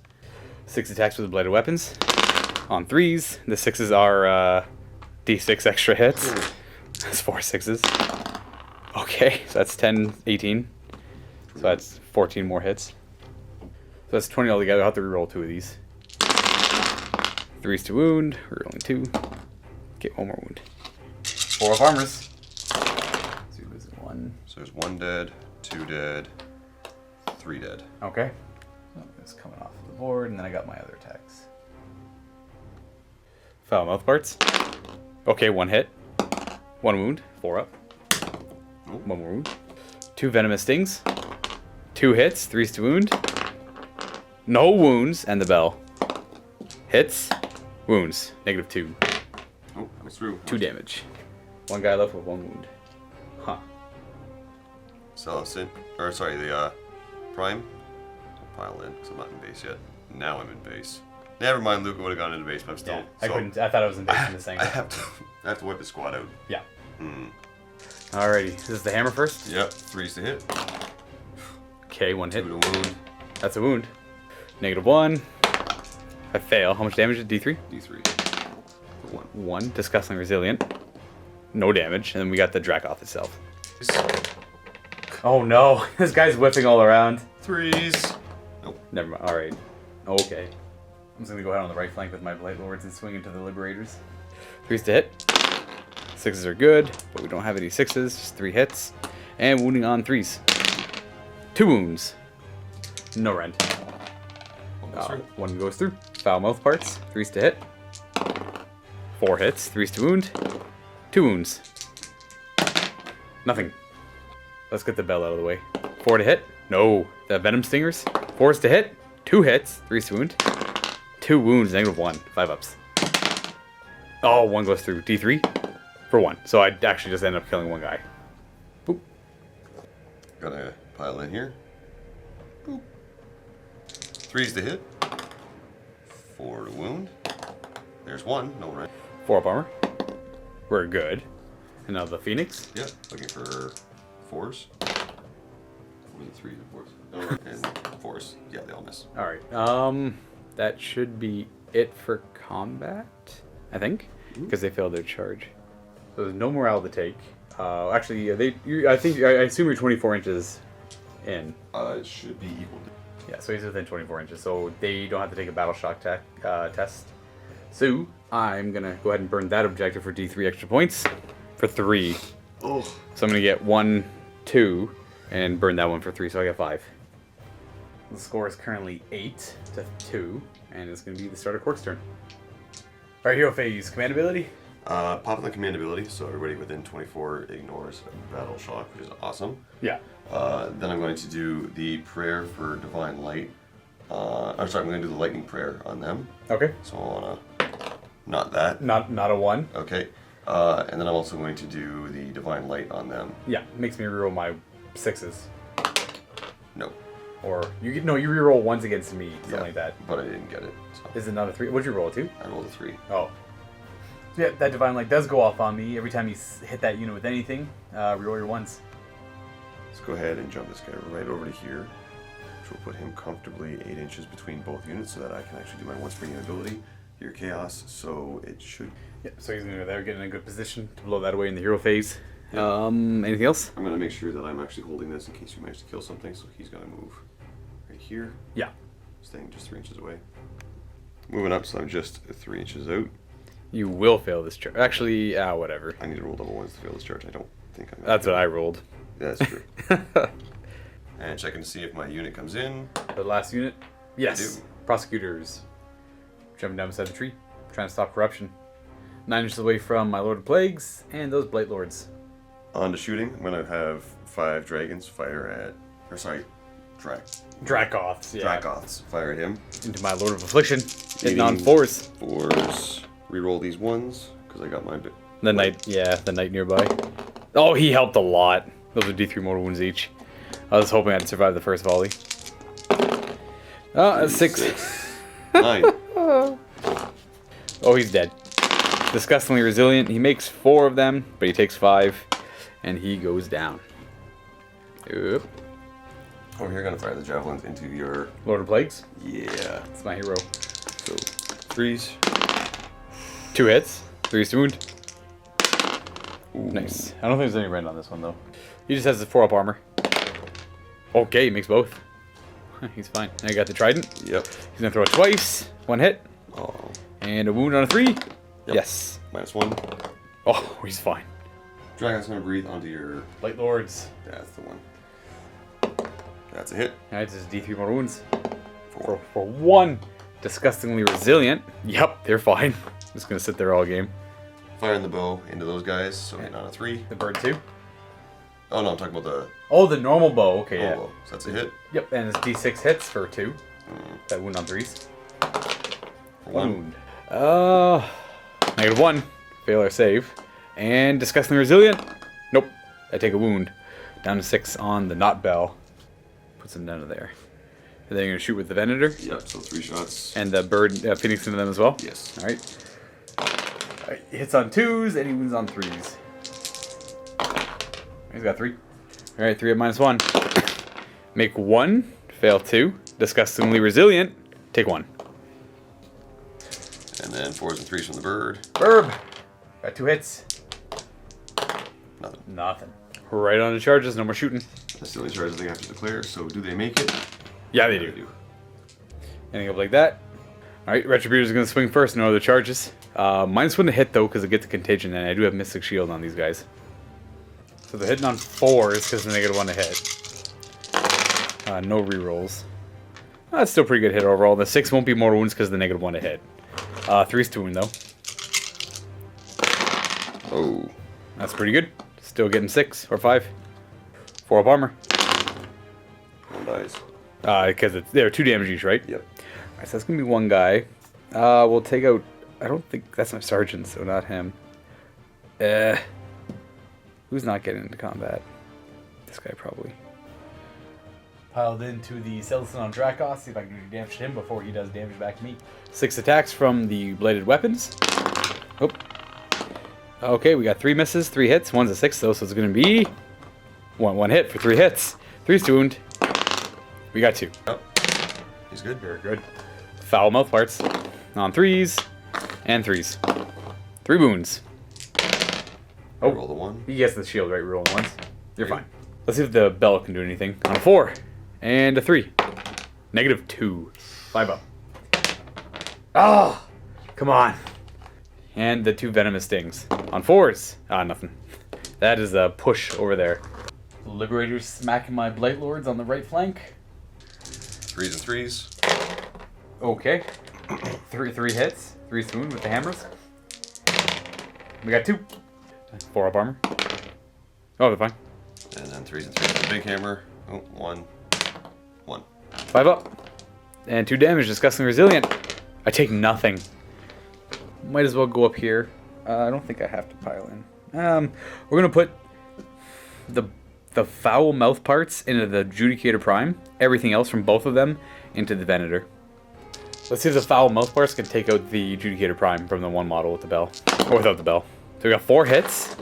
6 attacks with Blighted Weapons. On 3s. The 6s are D6 extra hits. That's 4 6s. Okay, so that's 10, 18. So that's 14 more hits. So that's 20 altogether. I'll have to reroll 2 of these. 3s to wound. Rerolling 2. Get 1 more wound. 4 of armors. So he loses 1. So there's 1 dead, 2 dead, 3 dead. Okay. So it's coming off the board, and then I got my other attacks. Foul mouth parts. Okay, 1 hit. 1 wound. 4 up. 1 more wound. 2 venomous stings. 2 hits. 3s to wound. No wounds, and the bell. Hits. Wounds. -2. Oh, that was through. 2 damage. 1 guy left with 1 wound. Huh. Celestin, or sorry, the Prime. I'll pile in because I'm not in base yet. Now I'm in base. Never mind, Luka would have gone into base, but I'm still. Yeah, I couldn't. I thought I was in base in the same. I have to wipe the squad out. Yeah. Alrighty, this is the hammer first. Yep, 3s to hit. Okay, 1 hit. 2 to wound. That's a wound. -1. I fail. How much damage is D3? D3. For 1. 1. Disgustingly resilient. No damage. And then we got the Dracoth itself. Oh no, this guy's whipping all around. 3s. Nope. Never mind. Alright. Okay. I'm just gonna go ahead on the right flank with my Blight Lords and swing into the Liberators. 3s to hit. 6s are good, but we don't have any 6s. Just 3 hits. And wounding on 3s. 2 wounds. No rend. 1 goes through. Foul mouth parts. 3s to hit. 4 hits. 3s to wound. 2 wounds. Nothing. Let's get the bell out of the way. 4 to hit. No. The venom stingers. 4s to hit. 2 hits. 3s to wound. 2 wounds. -1. 5 ups. Oh, 1 goes through. D3 for 1. So I actually just ended up killing 1 guy. Boop. Gotta pile in here. Boop. 3s to hit. 4 to wound. There's 1. No right. 4 up armor. We're good. And now the Phoenix. Yep. Looking for 4s. With 3s and 4s. Oh, and 4s. Yeah, they all miss. Alright. That should be it for combat, I think. Because they failed their charge. So there's no morale to take. Actually, I assume you're 24 inches in. It should be equal to. Yeah, so he's within 24 inches, so they don't have to take a battle shock test. So I'm gonna go ahead and burn that objective for D3 extra points for 3. Oh. So I'm gonna get 1, 2, and burn that one for 3, so I get 5. The score is currently 8 to 2, and it's gonna be the start of Quirk's turn. All right, hero phase, command ability. Pop in the command ability, so everybody within 24 ignores battle shock, which is awesome. Yeah. Then I'm going to do the prayer for divine light. I'm sorry, I'm going to do the lightning prayer on them. Okay. So I want to, not that. Not a 1. Okay. And then I'm also going to do the divine light on them. Yeah, makes me reroll my 6s. No. Or you reroll 1s against me, something like that. But I didn't get it. So. Is it not a 3? What'd you roll, a 2? I rolled a 3. Oh. Yeah, that divine light does go off on me every time you hit that unit with anything. Reroll your 1s. Let's go ahead and jump this guy right over to here, which will put him comfortably 8 inches between both units so that I can actually do my once bringing ability your chaos, so it should... Yep, so he's going to go there, get in a good position to blow that away in the hero phase. Yep. Anything else? I'm going to make sure that I'm actually holding this in case you manage to kill something, so he's going to move right here. Yeah. Staying just 3 inches away. Moving up, so I'm just 3 inches out. You will fail this charge. Actually, whatever. I need to roll double ones to fail this charge. I don't think I'm... That's what I rolled. Yeah, that's true. And checking to see if my unit comes in. The last unit? Yes. I do. Prosecutors. Jumping down beside the tree. Trying to stop corruption. 9 inches away from my Lord of Plagues and those Blight Lords. On to shooting. I'm going to have 5 dragons fire at... Or sorry, Dracoths, yeah. Dracoths fire at him. Into my Lord of Affliction. Hitting on 4s. 4s. Reroll these ones, because I got my bit. The knight, yeah, the knight nearby. Oh, he helped a lot. Those are D3 mortal wounds each. I was hoping I'd survive the first volley. Oh, that's 6. 9. Oh, he's dead. Disgustingly resilient. He makes 4 of them, but he takes 5, and he goes down. Oop. Over here, gonna fire the javelins into your... Lord of Plagues? Yeah. That's my hero. So, 3s. 2 hits. 3s to wound. Ooh. Nice. I don't think there's any rend on this one, though. He just has the 4-up armor. Okay, he makes both. He's fine. Now you got the trident. Yep. He's gonna throw it twice. 1 hit. Oh. And a wound on a 3. Yep. Yes. -1. Oh, he's fine. Dragon's gonna breathe onto your... Blight Lords. That's the one. That's a hit. Alright, this is D3 more wounds. 4. For 1. Disgustingly resilient. Yep, they're fine. Just gonna sit there all game. Firing the bow into those guys, so hitting on a 3. The bird 2. Oh no, I'm talking about the... Oh, the normal bow. Okay, yeah. bow. So that's a hit. Yep, and it's D6 hits for 2. That wound on 3s. For 1. Wound. -1. Fail or save. And disgustingly resilient. Nope. I take a wound. Down to 6 on the knot bell. Puts him down to there. And then you're gonna shoot with the Venator. Yep, so 3 shots. And the bird Phoenix into them as well. Yes. Alright. Hits on 2s and he wounds on 3s. He's got 3. Alright, 3 at -1. Make 1. Fail 2. Disgustingly resilient. Take 1. And then 4s and 3s from the bird. Burb! Got 2 hits. Nothing. Nothing. Right on the charges, no more shooting. That's the only charge they have to declare, so do they make it? Yeah, they do. Anything up like that. Alright, Retributor's gonna swing first, no other charges. -1 to hit though, because it gets a contagion, and I do have Mystic Shield on these guys. So they're hitting on 4s because the -1 to hit. No rerolls. That's still a pretty good hit overall. The 6 won't be mortal wounds because the -1 to hit. 3's to wound though. Oh. That's pretty good. Still getting 6 or 5. 4-up armor. 1 dies. Because they're 2 damage each, right? Yep. Alright, so that's gonna be 1 guy. We'll take out... I don't think... That's my sergeant, so not him. Who's not getting into combat? This guy, probably. Piled into the Celestin on Dracoth. See if I can do damage to him before he does damage back to me. 6 attacks from the bladed weapons. Oh. Okay, we got 3 misses, 3 hits. 1's a 6, though, so it's gonna be... One hit for 3 hits. 3's to wound. We got 2. Yep. He's good. Very good. Foul mouth parts. On 3s. And 3s. 3 wounds. Oh. Roll the 1. He gets the shield, right? Rolling once. You're fine. Let's see if the bell can do anything. On a 4. And a 3. -2. 5 up. Oh! Come on. And the 2 venomous stings. On 4s. Nothing. That is a push over there. The Liberators smacking my Blight Lords on the right flank. 3s and 3s. Okay. 3 hits. 3's to wound with the hammers. We got 2. 4-up armor. Oh, they're fine. And then 3s and 3s with the big hammer. Oh, 1. 5 up. And 2 damage. Disgustingly resilient. I take nothing. Might as well go up here. I don't think I have to pile in. We're gonna put the foul mouth parts into the Judicator Prime. Everything else from both of them into the Venator. Let's see if the foul mouth parts can take out the Judicator Prime from the 1 model with the bell. Or without the bell. So we got 4 hits.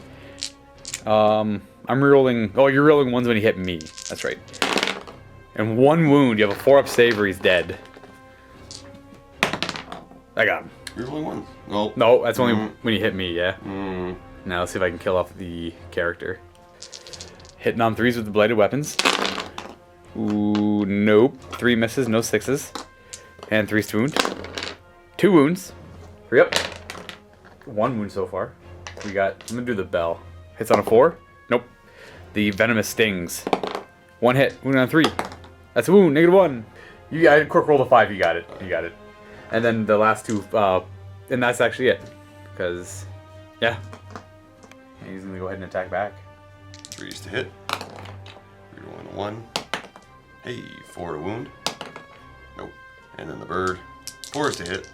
I'm rerolling... Oh, you're rolling 1s when you hit me. That's right. And 1 wound. You have a 4-up save or he's dead. I got him. Rerolling ones. No. No, that's only when you hit me, yeah. Mm. Now let's see if I can kill off the character. Hitting on 3s with the bladed weapons. Ooh, nope. 3 misses, no 6s. And 3's to wound. 2 wounds. Hurry up. 1 wound so far. We got, I'm gonna do the bell. Hits on a 4. Nope. The venomous stings. 1 hit. Wound on 3. That's a wound. -1. You got it. Quirk rolled a 5. You got it. You got it. And then the last 2, and that's actually it. Because, yeah. And he's gonna go ahead and attack back. 3s to hit. Rerolling a 1. Hey, 4 to wound. Nope. And then the bird. 4s to hit.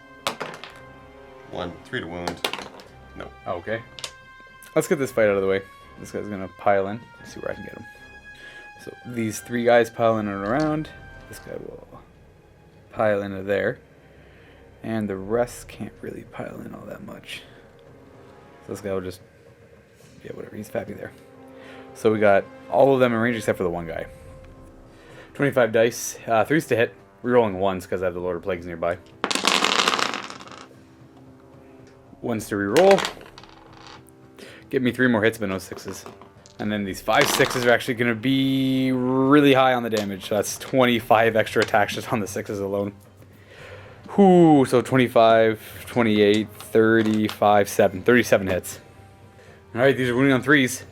1, 3 to wound. Nope. Okay. Let's get this fight out of the way. This guy's gonna pile in. Let's see where I can get him. So these 3 guys pile in and around. This guy will pile into there. And the rest can't really pile in all that much. So this guy will just, yeah, whatever. He's happy there. So we got all of them in range except for the 1 guy. 25 dice. 3's to hit. Rerolling 1s because I have the Lord of Plagues nearby. 1's to reroll. Give me 3 more hits, but no 6s. And then these 5 6s are actually going to be really high on the damage. So that's 25 extra attacks just on the 6s alone. Whoo, so 25, 28, 35, 7. 37 hits. Alright, these are wounding on 3s.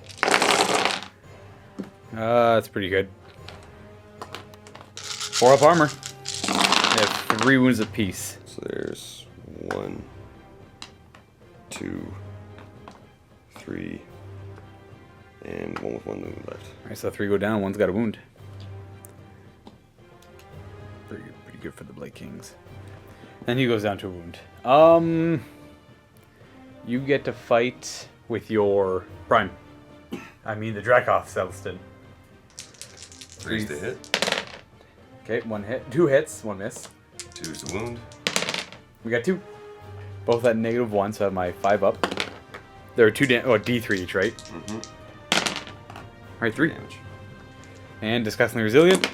That's pretty good. 4 up armor. They have 3 wounds apiece. So there's 1, 2, 3, and 1 with 1 wound left. Alright, so 3 go down, 1's got a wound. Pretty good for the Blade Kings. Then he goes down to a wound. You get to fight with your Prime. I mean the Dracoth Celestin. 3's to hit. Okay, 1 hit. 2 hits, 1 miss. 2's to wound. We got 2. Both at -1, so I have my 5 up. There are 2 D3 each, right? Mm-hmm. Alright, 3. Damage. And Disgustingly Resilient.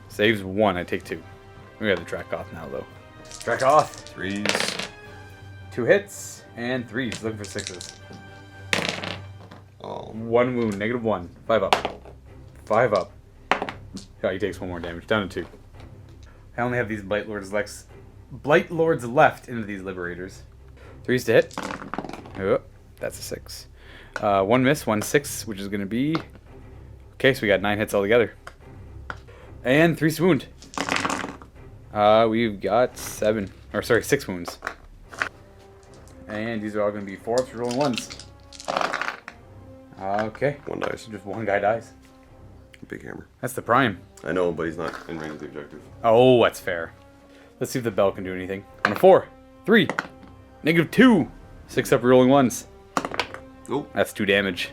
Saves 1, I take 2. We got the Dracoth now, though. Dracoth! 3s. 2 hits, and 3s. Looking for 6s. Oh. 1 wound, -1. 5 up. 5 up. Oh, he takes 1 more damage. Down to 2. I only have these Blight Lords left into these Liberators. 3's to hit. Oh, that's a 6. 1 miss, 1 6, which is going to be... Okay, so we got 9 hits altogether. And 3's to wound. We've got 6 wounds. And these are all going to be 4-ups, rolling 1s. Okay. 1 dice. Just 1 guy dies. Big hammer. That's the Prime. I know, but he's not in range of the objective. Oh, that's fair. Let's see if the bell can do anything. On a 4, 3, -2. 6-up, rolling 1s. Oh. That's 2 damage.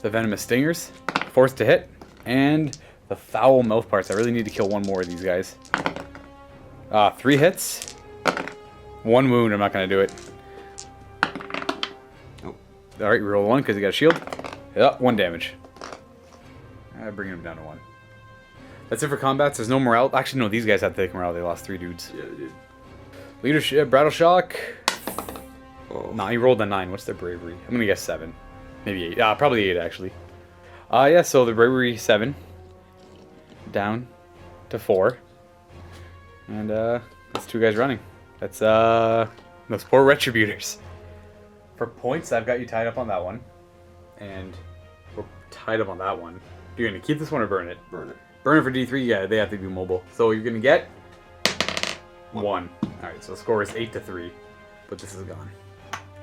The Venomous Stingers. Forced to hit. And the Foul Mouth Parts. I really need to kill 1 more of these guys. 3 hits. 1 wound. I'm not going to do it. Nope. Alright, reroll 1 because he got a shield. Yep, 1 damage. Bringing him down to 1. That's it for combats. There's no morale. Actually, no, these guys have to take morale. They lost 3 dudes. Yeah, they did. Leadership, Brattle Shock. Oh. Nah, he rolled a 9. What's their bravery? I'm gonna guess 7. Maybe 8. Probably 8, actually. Yeah, so the bravery 7. Down to 4. And, that's 2 guys running. That's, those poor Retributors. For points, I've got you tied up on that one. And we're tied up on that one. You're gonna keep this one or burn it? Burn it. Burn it for D3, yeah, they have to be mobile. So you're gonna get 1. Alright, so the score is 8-3. But this is gone.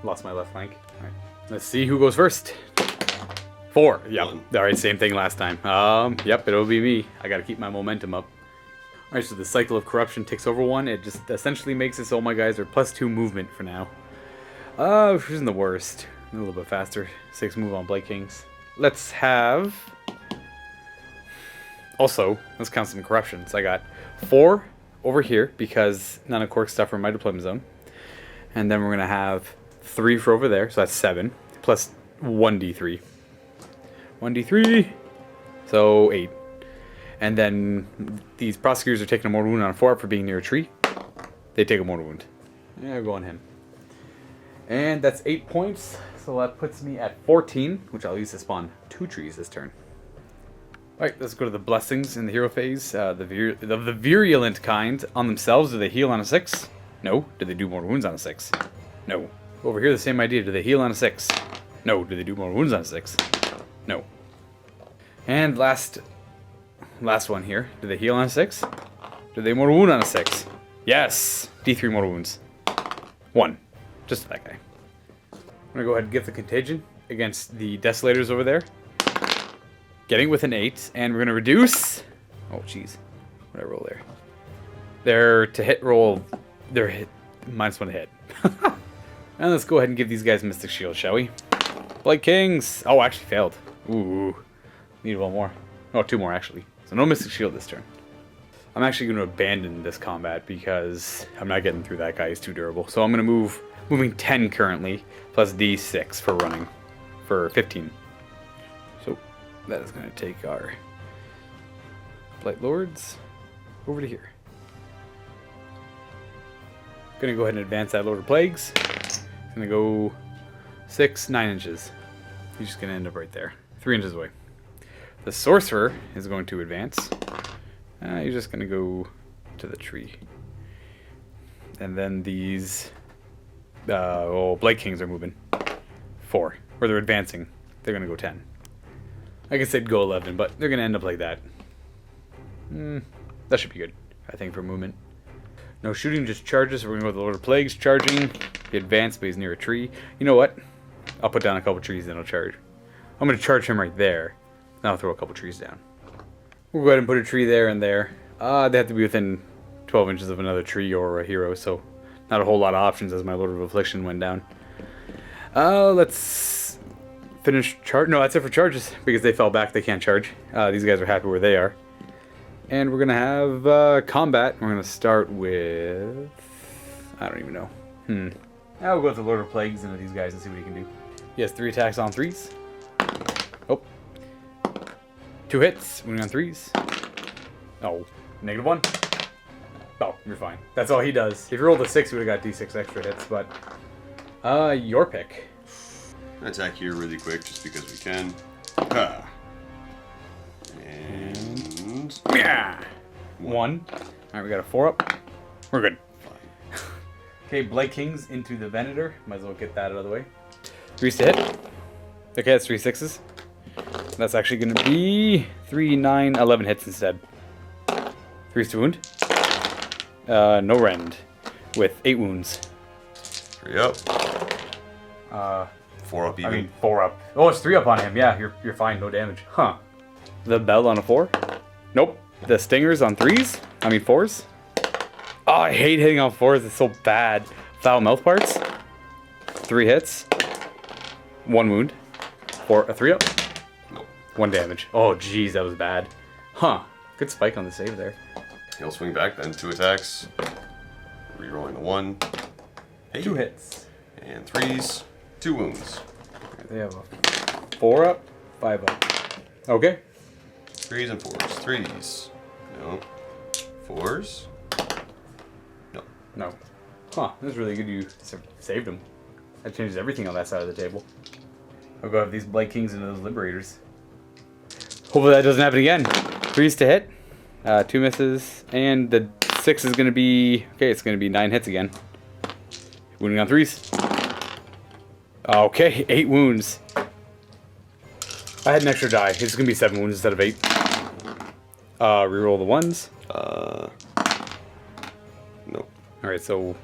Lost my left flank. Alright. Let's see who goes first. 4. Yep. 1. Alright, same thing last time. Yep, it'll be me. I gotta keep my momentum up. Alright, so the cycle of corruption takes over 1. It just essentially makes it so my guys are +2 movement for now. Which isn't the worst. A little bit faster. 6 move on Blade Kings. Let's have... Also, let's count some corruptions. I got 4 over here because none of Quirk's stuff are in my deployment zone. And then we're going to have 3 for over there, so that's 7. Plus 1d3. 1d3, so 8. And then these prosecutors are taking a mortal wound on a 4 for being near a tree. they take a mortal wound. Yeah, I'll go on him. And that's 8 points, so that puts me at 14, which I'll use to spawn 2 trees this turn. Alright, let's go to the blessings in the hero phase. The virulent kind on themselves, do they heal on a 6? No. Do they do more wounds on a 6? No. Over here, the same idea. Do they heal on a 6? No. Do they do more wounds on a 6? No. And last one here. Do they heal on a 6? Do they mortal wound on a 6? Yes! D3 mortal wounds. 1. Just that guy. I'm going to go ahead and give the contagion against the Desolators over there. Getting with an 8, and we're going to reduce... Oh, jeez. What did I roll there? Their to hit roll... Their hit... -1 to hit. And let's go ahead and give these guys Mystic Shield, shall we? Blight Kings! Oh, actually failed. Ooh. Need 1 more. Oh, 2 more, actually. So no Mystic Shield this turn. I'm actually going to abandon this combat because I'm not getting through that guy. He's too durable. So I'm going to moving 10 currently, plus D6 for running, for 15. So that is going to take our Blight Lords over to here. Going to go ahead and advance that Lord of Plagues. Going to go 6, 9 inches. He's just going to end up right there, 3 inches away. The Sorcerer is going to advance. He's just going to go to the tree. And then these Blight Kings are moving 4, or they're advancing. They're going to go 10. I guess they'd go 11, but they're going to end up like that. That should be good, I think, for movement. No shooting, just charges. We're going to go with the Lord of Plagues charging. He advanced, but he's near a tree. You know what? I'll put down a couple trees, then I'll charge. I'm going to charge him right there. Now I'll throw a couple trees down. We'll go ahead and put a tree there and there. They have to be within 12 inches of another tree or a hero, so not a whole lot of options as my Lord of Affliction went down. Let's finish charge. No, that's it for charges, because they fell back. They can't charge. These guys are happy where they are. And we're going to have combat. We're going to start with... I don't even know. Now we'll go with the Lord of Plagues into these guys and see what he can do. He has 3 attacks on 3s. Oh. 2 hits, winning on 3s. Oh, -1. Oh, you're fine. That's all he does. If you rolled a 6, you would have got D6 extra hits, but... your pick. Attack here really quick, just because we can. And... Yeah! 1. Alright, we got a 4-up. We're good. Fine. Okay, Blight Kings into the Venator. Might as well get that out of the way. 3s to hit. Okay, that's 3 6s. That's actually going to be 3, 9, 11 hits instead. 3s to wound. No rend. With 8 wounds. 3 up. 4 up even. I mean, 4 up. Oh, it's 3 up on him. Yeah, you're fine. No damage. Huh. The Bell on a 4. Nope. The Stingers on 3s. I mean 4s. Oh, I hate hitting on 4s. It's so bad. Foul Mouth Parts. 3 hits. 1 wound. 3 up. 1 damage. Oh, jeez, that was bad. Huh. Good spike on the save there. He'll swing back, then 2 attacks. Rerolling the 1. Hey. 2 hits. And 3s. 2 wounds. Right, they have a 4 up, 5 up. Okay. 3s and 4s. 3s. No. 4s. No. No. Huh. That's really good you saved him. That changes everything on that side of the table. I'll go have these Blight Kings into those Liberators. Hopefully that doesn't happen again. 3s to hit. 2 misses. And the 6 is going to be... Okay, it's going to be 9 hits again. Wounding on 3s. Okay, 8 wounds. I had an extra die. It's going to be 7 wounds instead of 8. Reroll the 1s. Nope. Alright, so...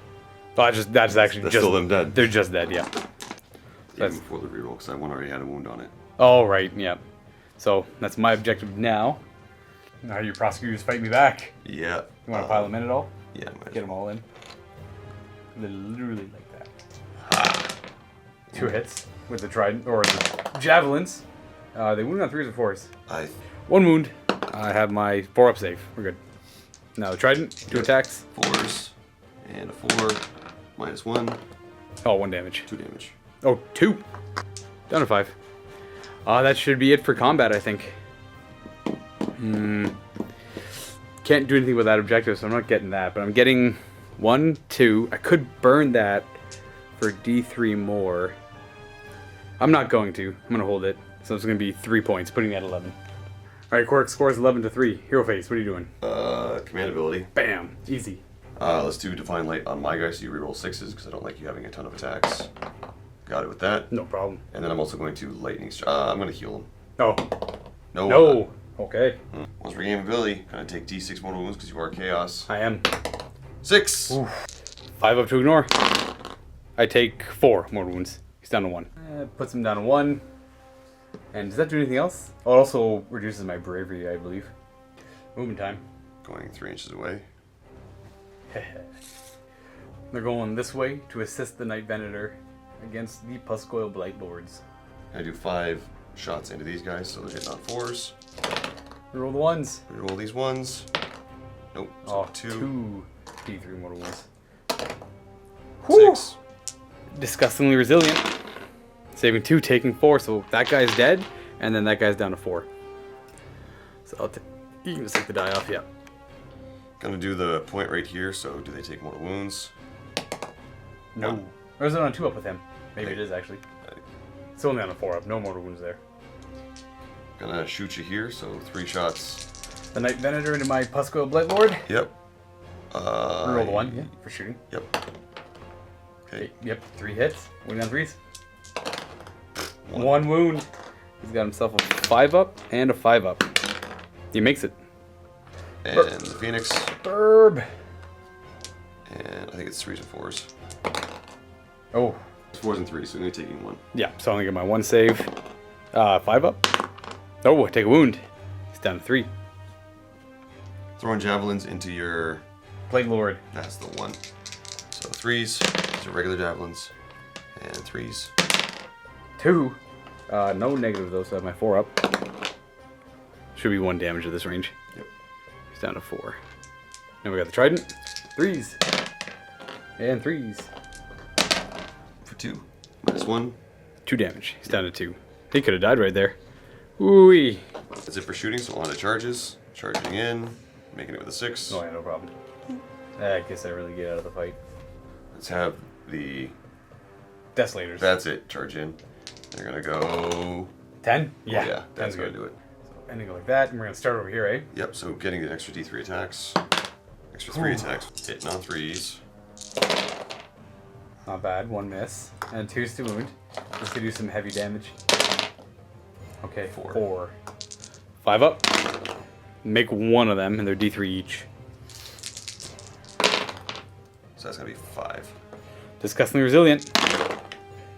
That's actually That's just... still them dead. They're just dead, yeah. Even before the reroll, because that one already had a wound on it. Oh, right, yeah. So, that's my objective now. Now your prosecutors fight me back. Yeah. You want to pile them in at all? Yeah, Get them all in. Literally like that. 2 hits with the trident, or the javelins. They wound on 3s or 4s. 1 wound. I have my 4-up save. We're good. Now the trident, 2 attacks. 4s. And a 4. -1. Oh, 1 damage. 2 damage. Oh, 2. Down to 5. That should be it for combat, I think. Can't do anything with that objective, so I'm not getting that. But I'm getting 1, 2. I could burn that for D3 more. I'm not going to. I'm going to hold it. So it's going to be 3 points, putting me at 11. Alright, Quirk scores 11-3. Hero face, what are you doing? Command ability. Bam! Easy. Let's do Divine Light on my guy, so you reroll 6s, because I don't like you having a ton of attacks. Got it with that. No problem. And then I'm also going to Lightning I'm going to heal him. Oh. No. No. Okay. Once per game ability, going to take D6 mortal wounds, because you are Chaos. I am. 6! Oof. 5 up to ignore. I take 4 more wounds. He's down to 1. Puts him down to 1. And does that do anything else? Oh, it also reduces my bravery, I believe. Movement time. Going 3 inches away. They're going this way to assist the Night Venator against the Puscoil Blight Lords. I do 5 shots into these guys, so they're hitting on 4s. Roll the 1s. Reroll these 1s. Nope. So 2. D3 mortal wounds. 6. Disgustingly resilient. Saving 2, taking 4, so that guy's dead, and then that guy's down to 4. So you can just take the die off, yeah. Gonna do the point right here, so do they take mortal wounds? No. 1. Or is it on 2 up with him? Maybe it is actually. It's only on a 4 up, no mortal wounds there. Gonna shoot you here, so 3 shots. The Night Venator into my Puscoil Blight Lord. Yep. Reroll the 1, yeah, for shooting. Yep. Okay. Yep, 3 hits. Winning on 3s. 1 wound. He's got himself a 5 up and a 5 up. He makes it. And the Phoenix. Burb. And I think it's 3s and 4s. Oh. It's 4s and 3s, so I'm only taking 1. Yeah, so I only get my 1 save. 5 up. Oh, I take a wound. He's down to 3. Throwing javelins into your... Blight Lord. That's the 1. So 3s. These are regular javelins. And 3s. 2. No negative though, so I have my 4 up. Should be 1 damage at this range. Yep. He's down to 4. Now we got the trident. 3s. And 3s. For 2. -1. 2 damage. He's down to 2. He could have died right there. Ooh-wee. That's it for shooting, so on to charges. Charging in. Making it with a 6. Oh yeah, no problem. I guess I really get out of the fight. Let's have the... Desolators. That's it. Charge in. They're gonna go... 10? Yeah. Oh, yeah, that's 10's gonna good. do it. So ending it like that, and we're gonna start over here, eh? Yep, so getting an extra D3 attacks. Extra 3 attacks. Hitting on 3s. Not bad. 1 miss. And 2's to wound. Just to do some heavy damage. Okay, 4. 5 up. Make 1 of them, and they're D3 each. So that's gonna be 5. Disgustingly resilient.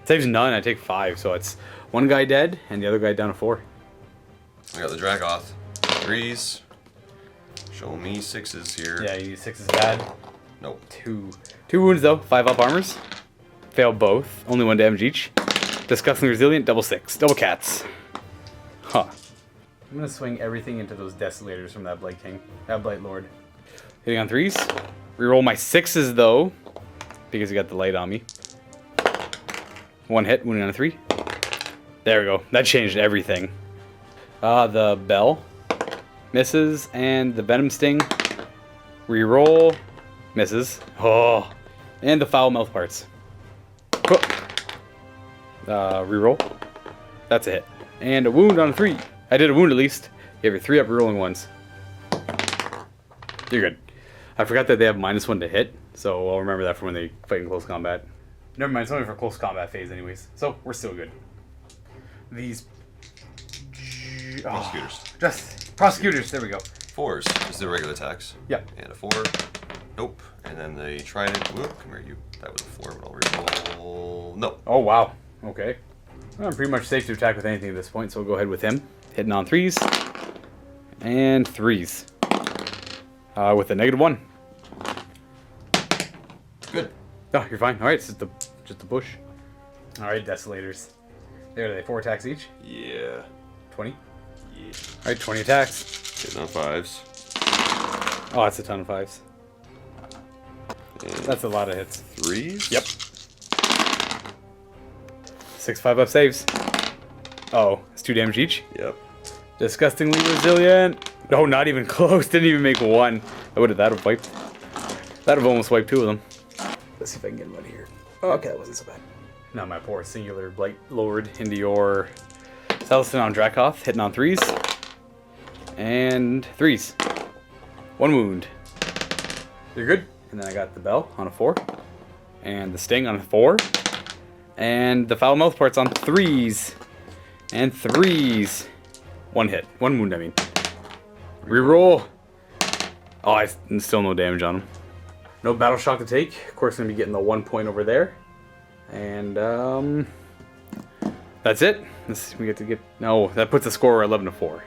Saves none, I take 5, so it's 1 guy dead, and the other guy down to 4. I got the Dragoth. 3s. Show me 6s here. Yeah, you 6 is bad. Nope. 2 wounds though, 5 up armors. Fail both, only 1 damage each. Disgustingly resilient, double 6. Double cats. Huh. I'm gonna swing everything into those desolators from that Blight King. That Blight Lord. Hitting on 3s. Reroll my 6s though, because he got the light on me. 1 hit, wounding on a 3. There we go. That changed everything. The bell misses, and the venom sting. Reroll. Misses. Oh. And the foul mouth parts. Reroll. That's a hit. And a wound on a 3. I did a wound at least. You have your 3 up rerolling ones. You're good. I forgot that they have -1 to hit, so I'll remember that for when they fight in close combat. Never mind, it's only for close combat phase anyways, so we're still good. These... Prosecutors. Just prosecutors, there we go. 4s is the regular attacks. Yep. And a 4. Nope. And then the trident. Whoop, come here, you. That was a 4, but I'll reroll. No. Oh, wow. Okay. I'm pretty much safe to attack with anything at this point, so we'll go ahead with him. Hitting on 3s. And 3s. With a -1. Good. Oh, you're fine. Alright, it's just a bush. Alright, desolators. There, are they 4 attacks each? Yeah. 20? Yeah. Alright, 20 attacks. Hitting on 5s. Oh, that's a ton of 5s. And That's a lot of hits. 3s? Yep. 6 5-up saves. Oh, it's 2 damage each. Yep. Disgustingly resilient. No, not even close. Didn't even make 1. I would have that have wiped. That'd have almost wiped 2 of them. Let's see if I can get him out of here. Okay, that wasn't so bad. Now my poor singular blight lowered into your Celestin on Dracoth, hitting on 3s. And 3s. 1 wound. You're good. And then I got the bell on a 4. And the sting on a 4. And the foul mouth parts on 3s. And 3s. 1 hit. 1 wound, I mean. Reroll. Oh, I still no damage on him. No battle shock to take. Of course, gonna be getting the 1 point over there. And that's it. We get to get. No, that puts the score 11-4. All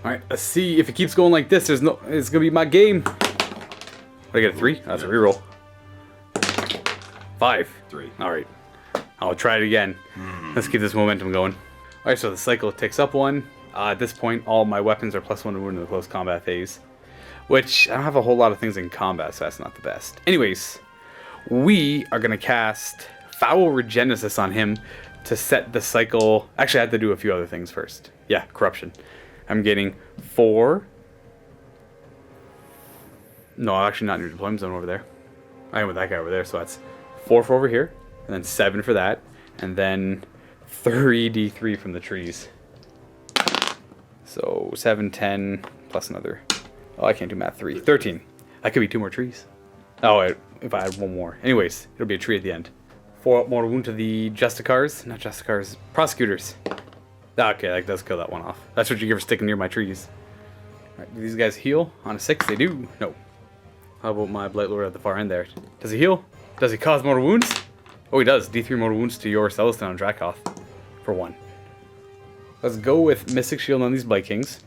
right, let's see if it keeps going like this. It's gonna be my game. What, I get a 3? That's a reroll. 5. 3. All right, I'll try it again. Let's keep this momentum going. All right, so the cycle takes up 1. At this point, all my weapons are +1 to wound in the close combat phase, which I don't have a whole lot of things in combat, so that's not the best. Anyways, we are gonna cast Foul Regenesis on him to set the cycle. Actually, I had to do a few other things first. Yeah, corruption. I'm getting 4. No, actually not in your deployment zone over there. I am with that guy over there, so that's 4 for over here, and then 7 for that, and then 3d3 from the trees. So 7, 10, plus another. Oh, I can't do math. 3. 13. That could be 2 more trees. Oh, wait, if I had 1 more. Anyways, it'll be a tree at the end. 4 more wound to the Justicars. Not Justicars. Prosecutors. Okay, that does kill that one off. That's what you get for sticking near my trees. Alright, do these guys heal? On a 6, they do. No. How about my Blight Lord at the far end there? Does he heal? Does he cause mortal wounds? Oh, he does. D3 mortal wounds to your Celestin on Dracoth. For 1. Let's go with Mystic Shield on these Blight Kings.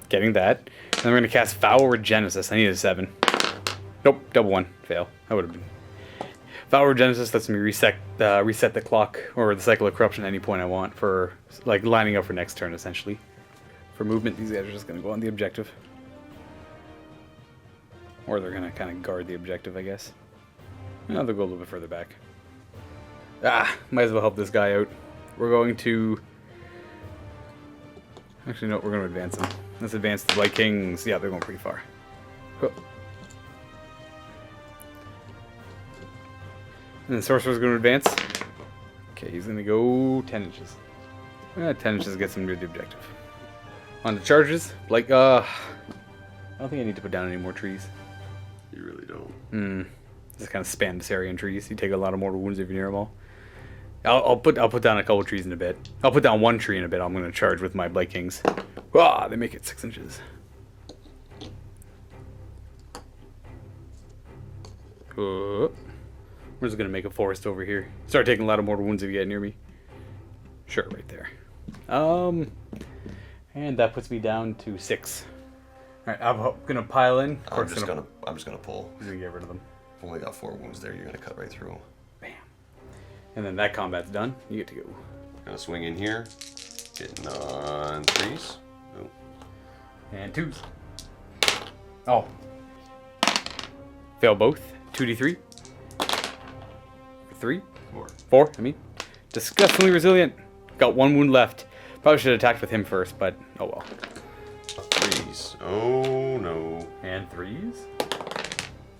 Getting that. And then we're going to cast Foul Regenesis. I need a 7. Nope, double 1. Fail. That would have been. Foul Regenesis lets me reset the clock or the cycle of corruption at any point I want for like lining up for next turn, essentially. For movement, these guys are just going to go on the objective. Or they're going to kind of guard the objective, I guess. No, they'll go a little bit further back. Might as well help this guy out. We're going to... Actually, no, we're going to advance them. Let's advance the Blight Kings. Yeah, they're going pretty far. Oh. And then Sorcerer's going to advance. Okay, he's going to go 10 inches. 10 inches gets him to the objective. On the charges, like, I don't think I need to put down any more trees. You really don't. Just kind of spam this area in trees. You take a lot of mortal wounds if you're near them all. I'll put down a couple trees in a bit. I'll put down 1 tree in a bit. I'm going to charge with my Blight Kings. They make it 6 inches. We're just going to make a forest over here. Start taking a lot of mortal wounds if you get near me. Sure, right there. And that puts me down to 6. Alright, I'm going to pile in. I'm just gonna pull. He's going to get rid of them. I've only got 4 wounds there. You're going to cut right through. Bam. And then that combat's done. You get to go. Gonna swing in here. Hitting on 3s. Oh. And 2s. Oh. Fail both. 2d3. 3. 4, I mean. Disgustingly resilient. Got 1 wound left. Probably should have attacked with him first, but oh well. 3s. Oh no. And 3s?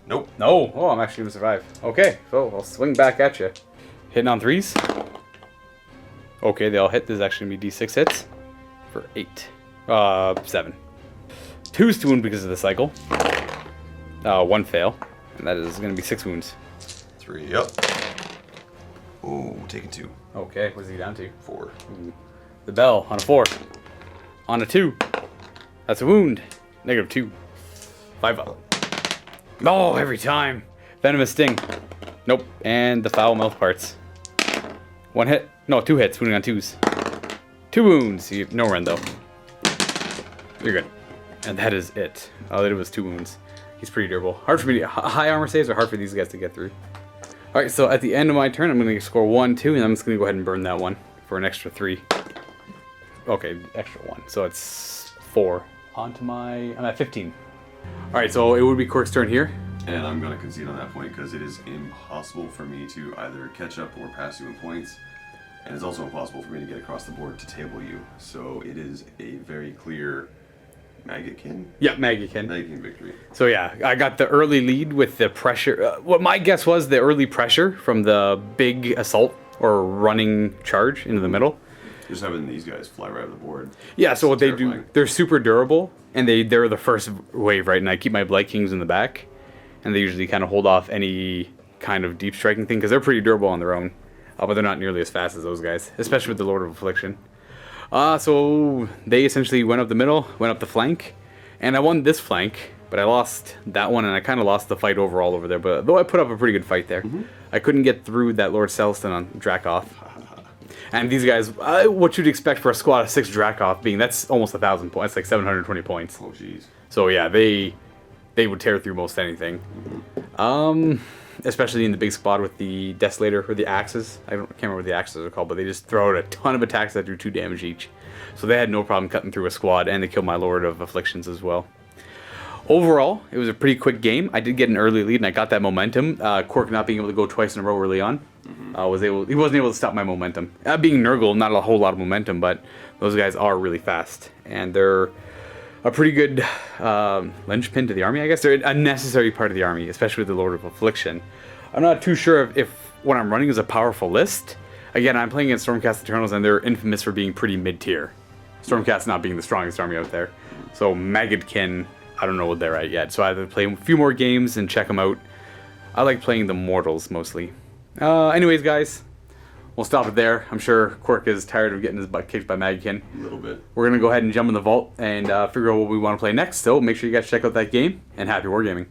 Nope. No. Oh, I'm actually going to survive. Okay, so I'll swing back at you. Hitting on 3s. Okay, they all hit. This is actually going to be d6 hits for 8. 7. 2's to wound because of the cycle. 1 fail. And that is going to be 6 wounds. 3 up. Ooh, taking 2. Okay, what's he down to? 4. Ooh. The bell on a 4. On a 2. That's a wound. -2. 5 up. Oh, every time. Venomous sting. Nope. And the foul mouth parts. 1 hit. No, 2 hits. Wounding on 2s. 2 wounds. No run though. You're good. And that is it. All I did was 2 wounds. He's pretty durable. Hard for me to... High armor saves are hard for these guys to get through. Alright, so at the end of my turn, I'm going to score 1, 2, and I'm just going to go ahead and burn that one for an extra 3. Okay, extra 1. So it's 4. On to my... I'm at 15. Alright, so it would be Quirk's turn here. And I'm going to concede on that point because it is impossible for me to either catch up or pass you in points. And it's also impossible for me to get across the board to table you. So it is a very clear Maggotkin? Yeah, Maggotkin. Maggotkin victory. So yeah, I got the early lead with the pressure. What my guess was the early pressure from the big assault or running charge into the middle. Just having these guys fly right off the board. Yeah, so what terrifying. they do, they're super durable, and they're the first wave, right? And I keep my Blight Kings in the back, and they usually kind of hold off any kind of deep striking thing, because they're pretty durable on their own, but they're not nearly as fast as those guys, especially with the Lord of Affliction. So they essentially went up the middle, went up the flank, and I won this flank, but I lost that one, and I kind of lost the fight overall over there, but though I put up a pretty good fight there. I couldn't get through that Lord Celestin on Dracoth. And these guys, what you'd expect for a squad of 6 Dracoth being, that's almost 1,000 points, like 720 points. Oh, jeez. So yeah, they would tear through most anything. Especially in the big squad with the Desolator or the Axes. I can't remember what the Axes are called, but they just throw out a ton of attacks that do 2 damage each. So they had no problem cutting through a squad, and they killed my Lord of Afflictions as well. Overall, it was a pretty quick game. I did get an early lead, and I got that momentum. Quirk not being able to go twice in a row early on, he wasn't able to stop my momentum. Being Nurgle, not a whole lot of momentum, but those guys are really fast, and they're a pretty good linchpin to the army, I guess. They're a necessary part of the army, especially with the Lord of Affliction. I'm not too sure if what I'm running is a powerful list. Again, I'm playing against Stormcast Eternals, and they're infamous for being pretty mid-tier. Stormcast not being the strongest army out there. So Maggotkin, I don't know what they're at yet. So I have to play a few more games and check them out. I like playing the mortals mostly. Anyways, guys, we'll stop it there. I'm sure Quirk is tired of getting his butt kicked by Maggotkin. A little bit. We're going to go ahead and jump in the vault and figure out what we want to play next. So make sure you guys check out that game, and happy wargaming.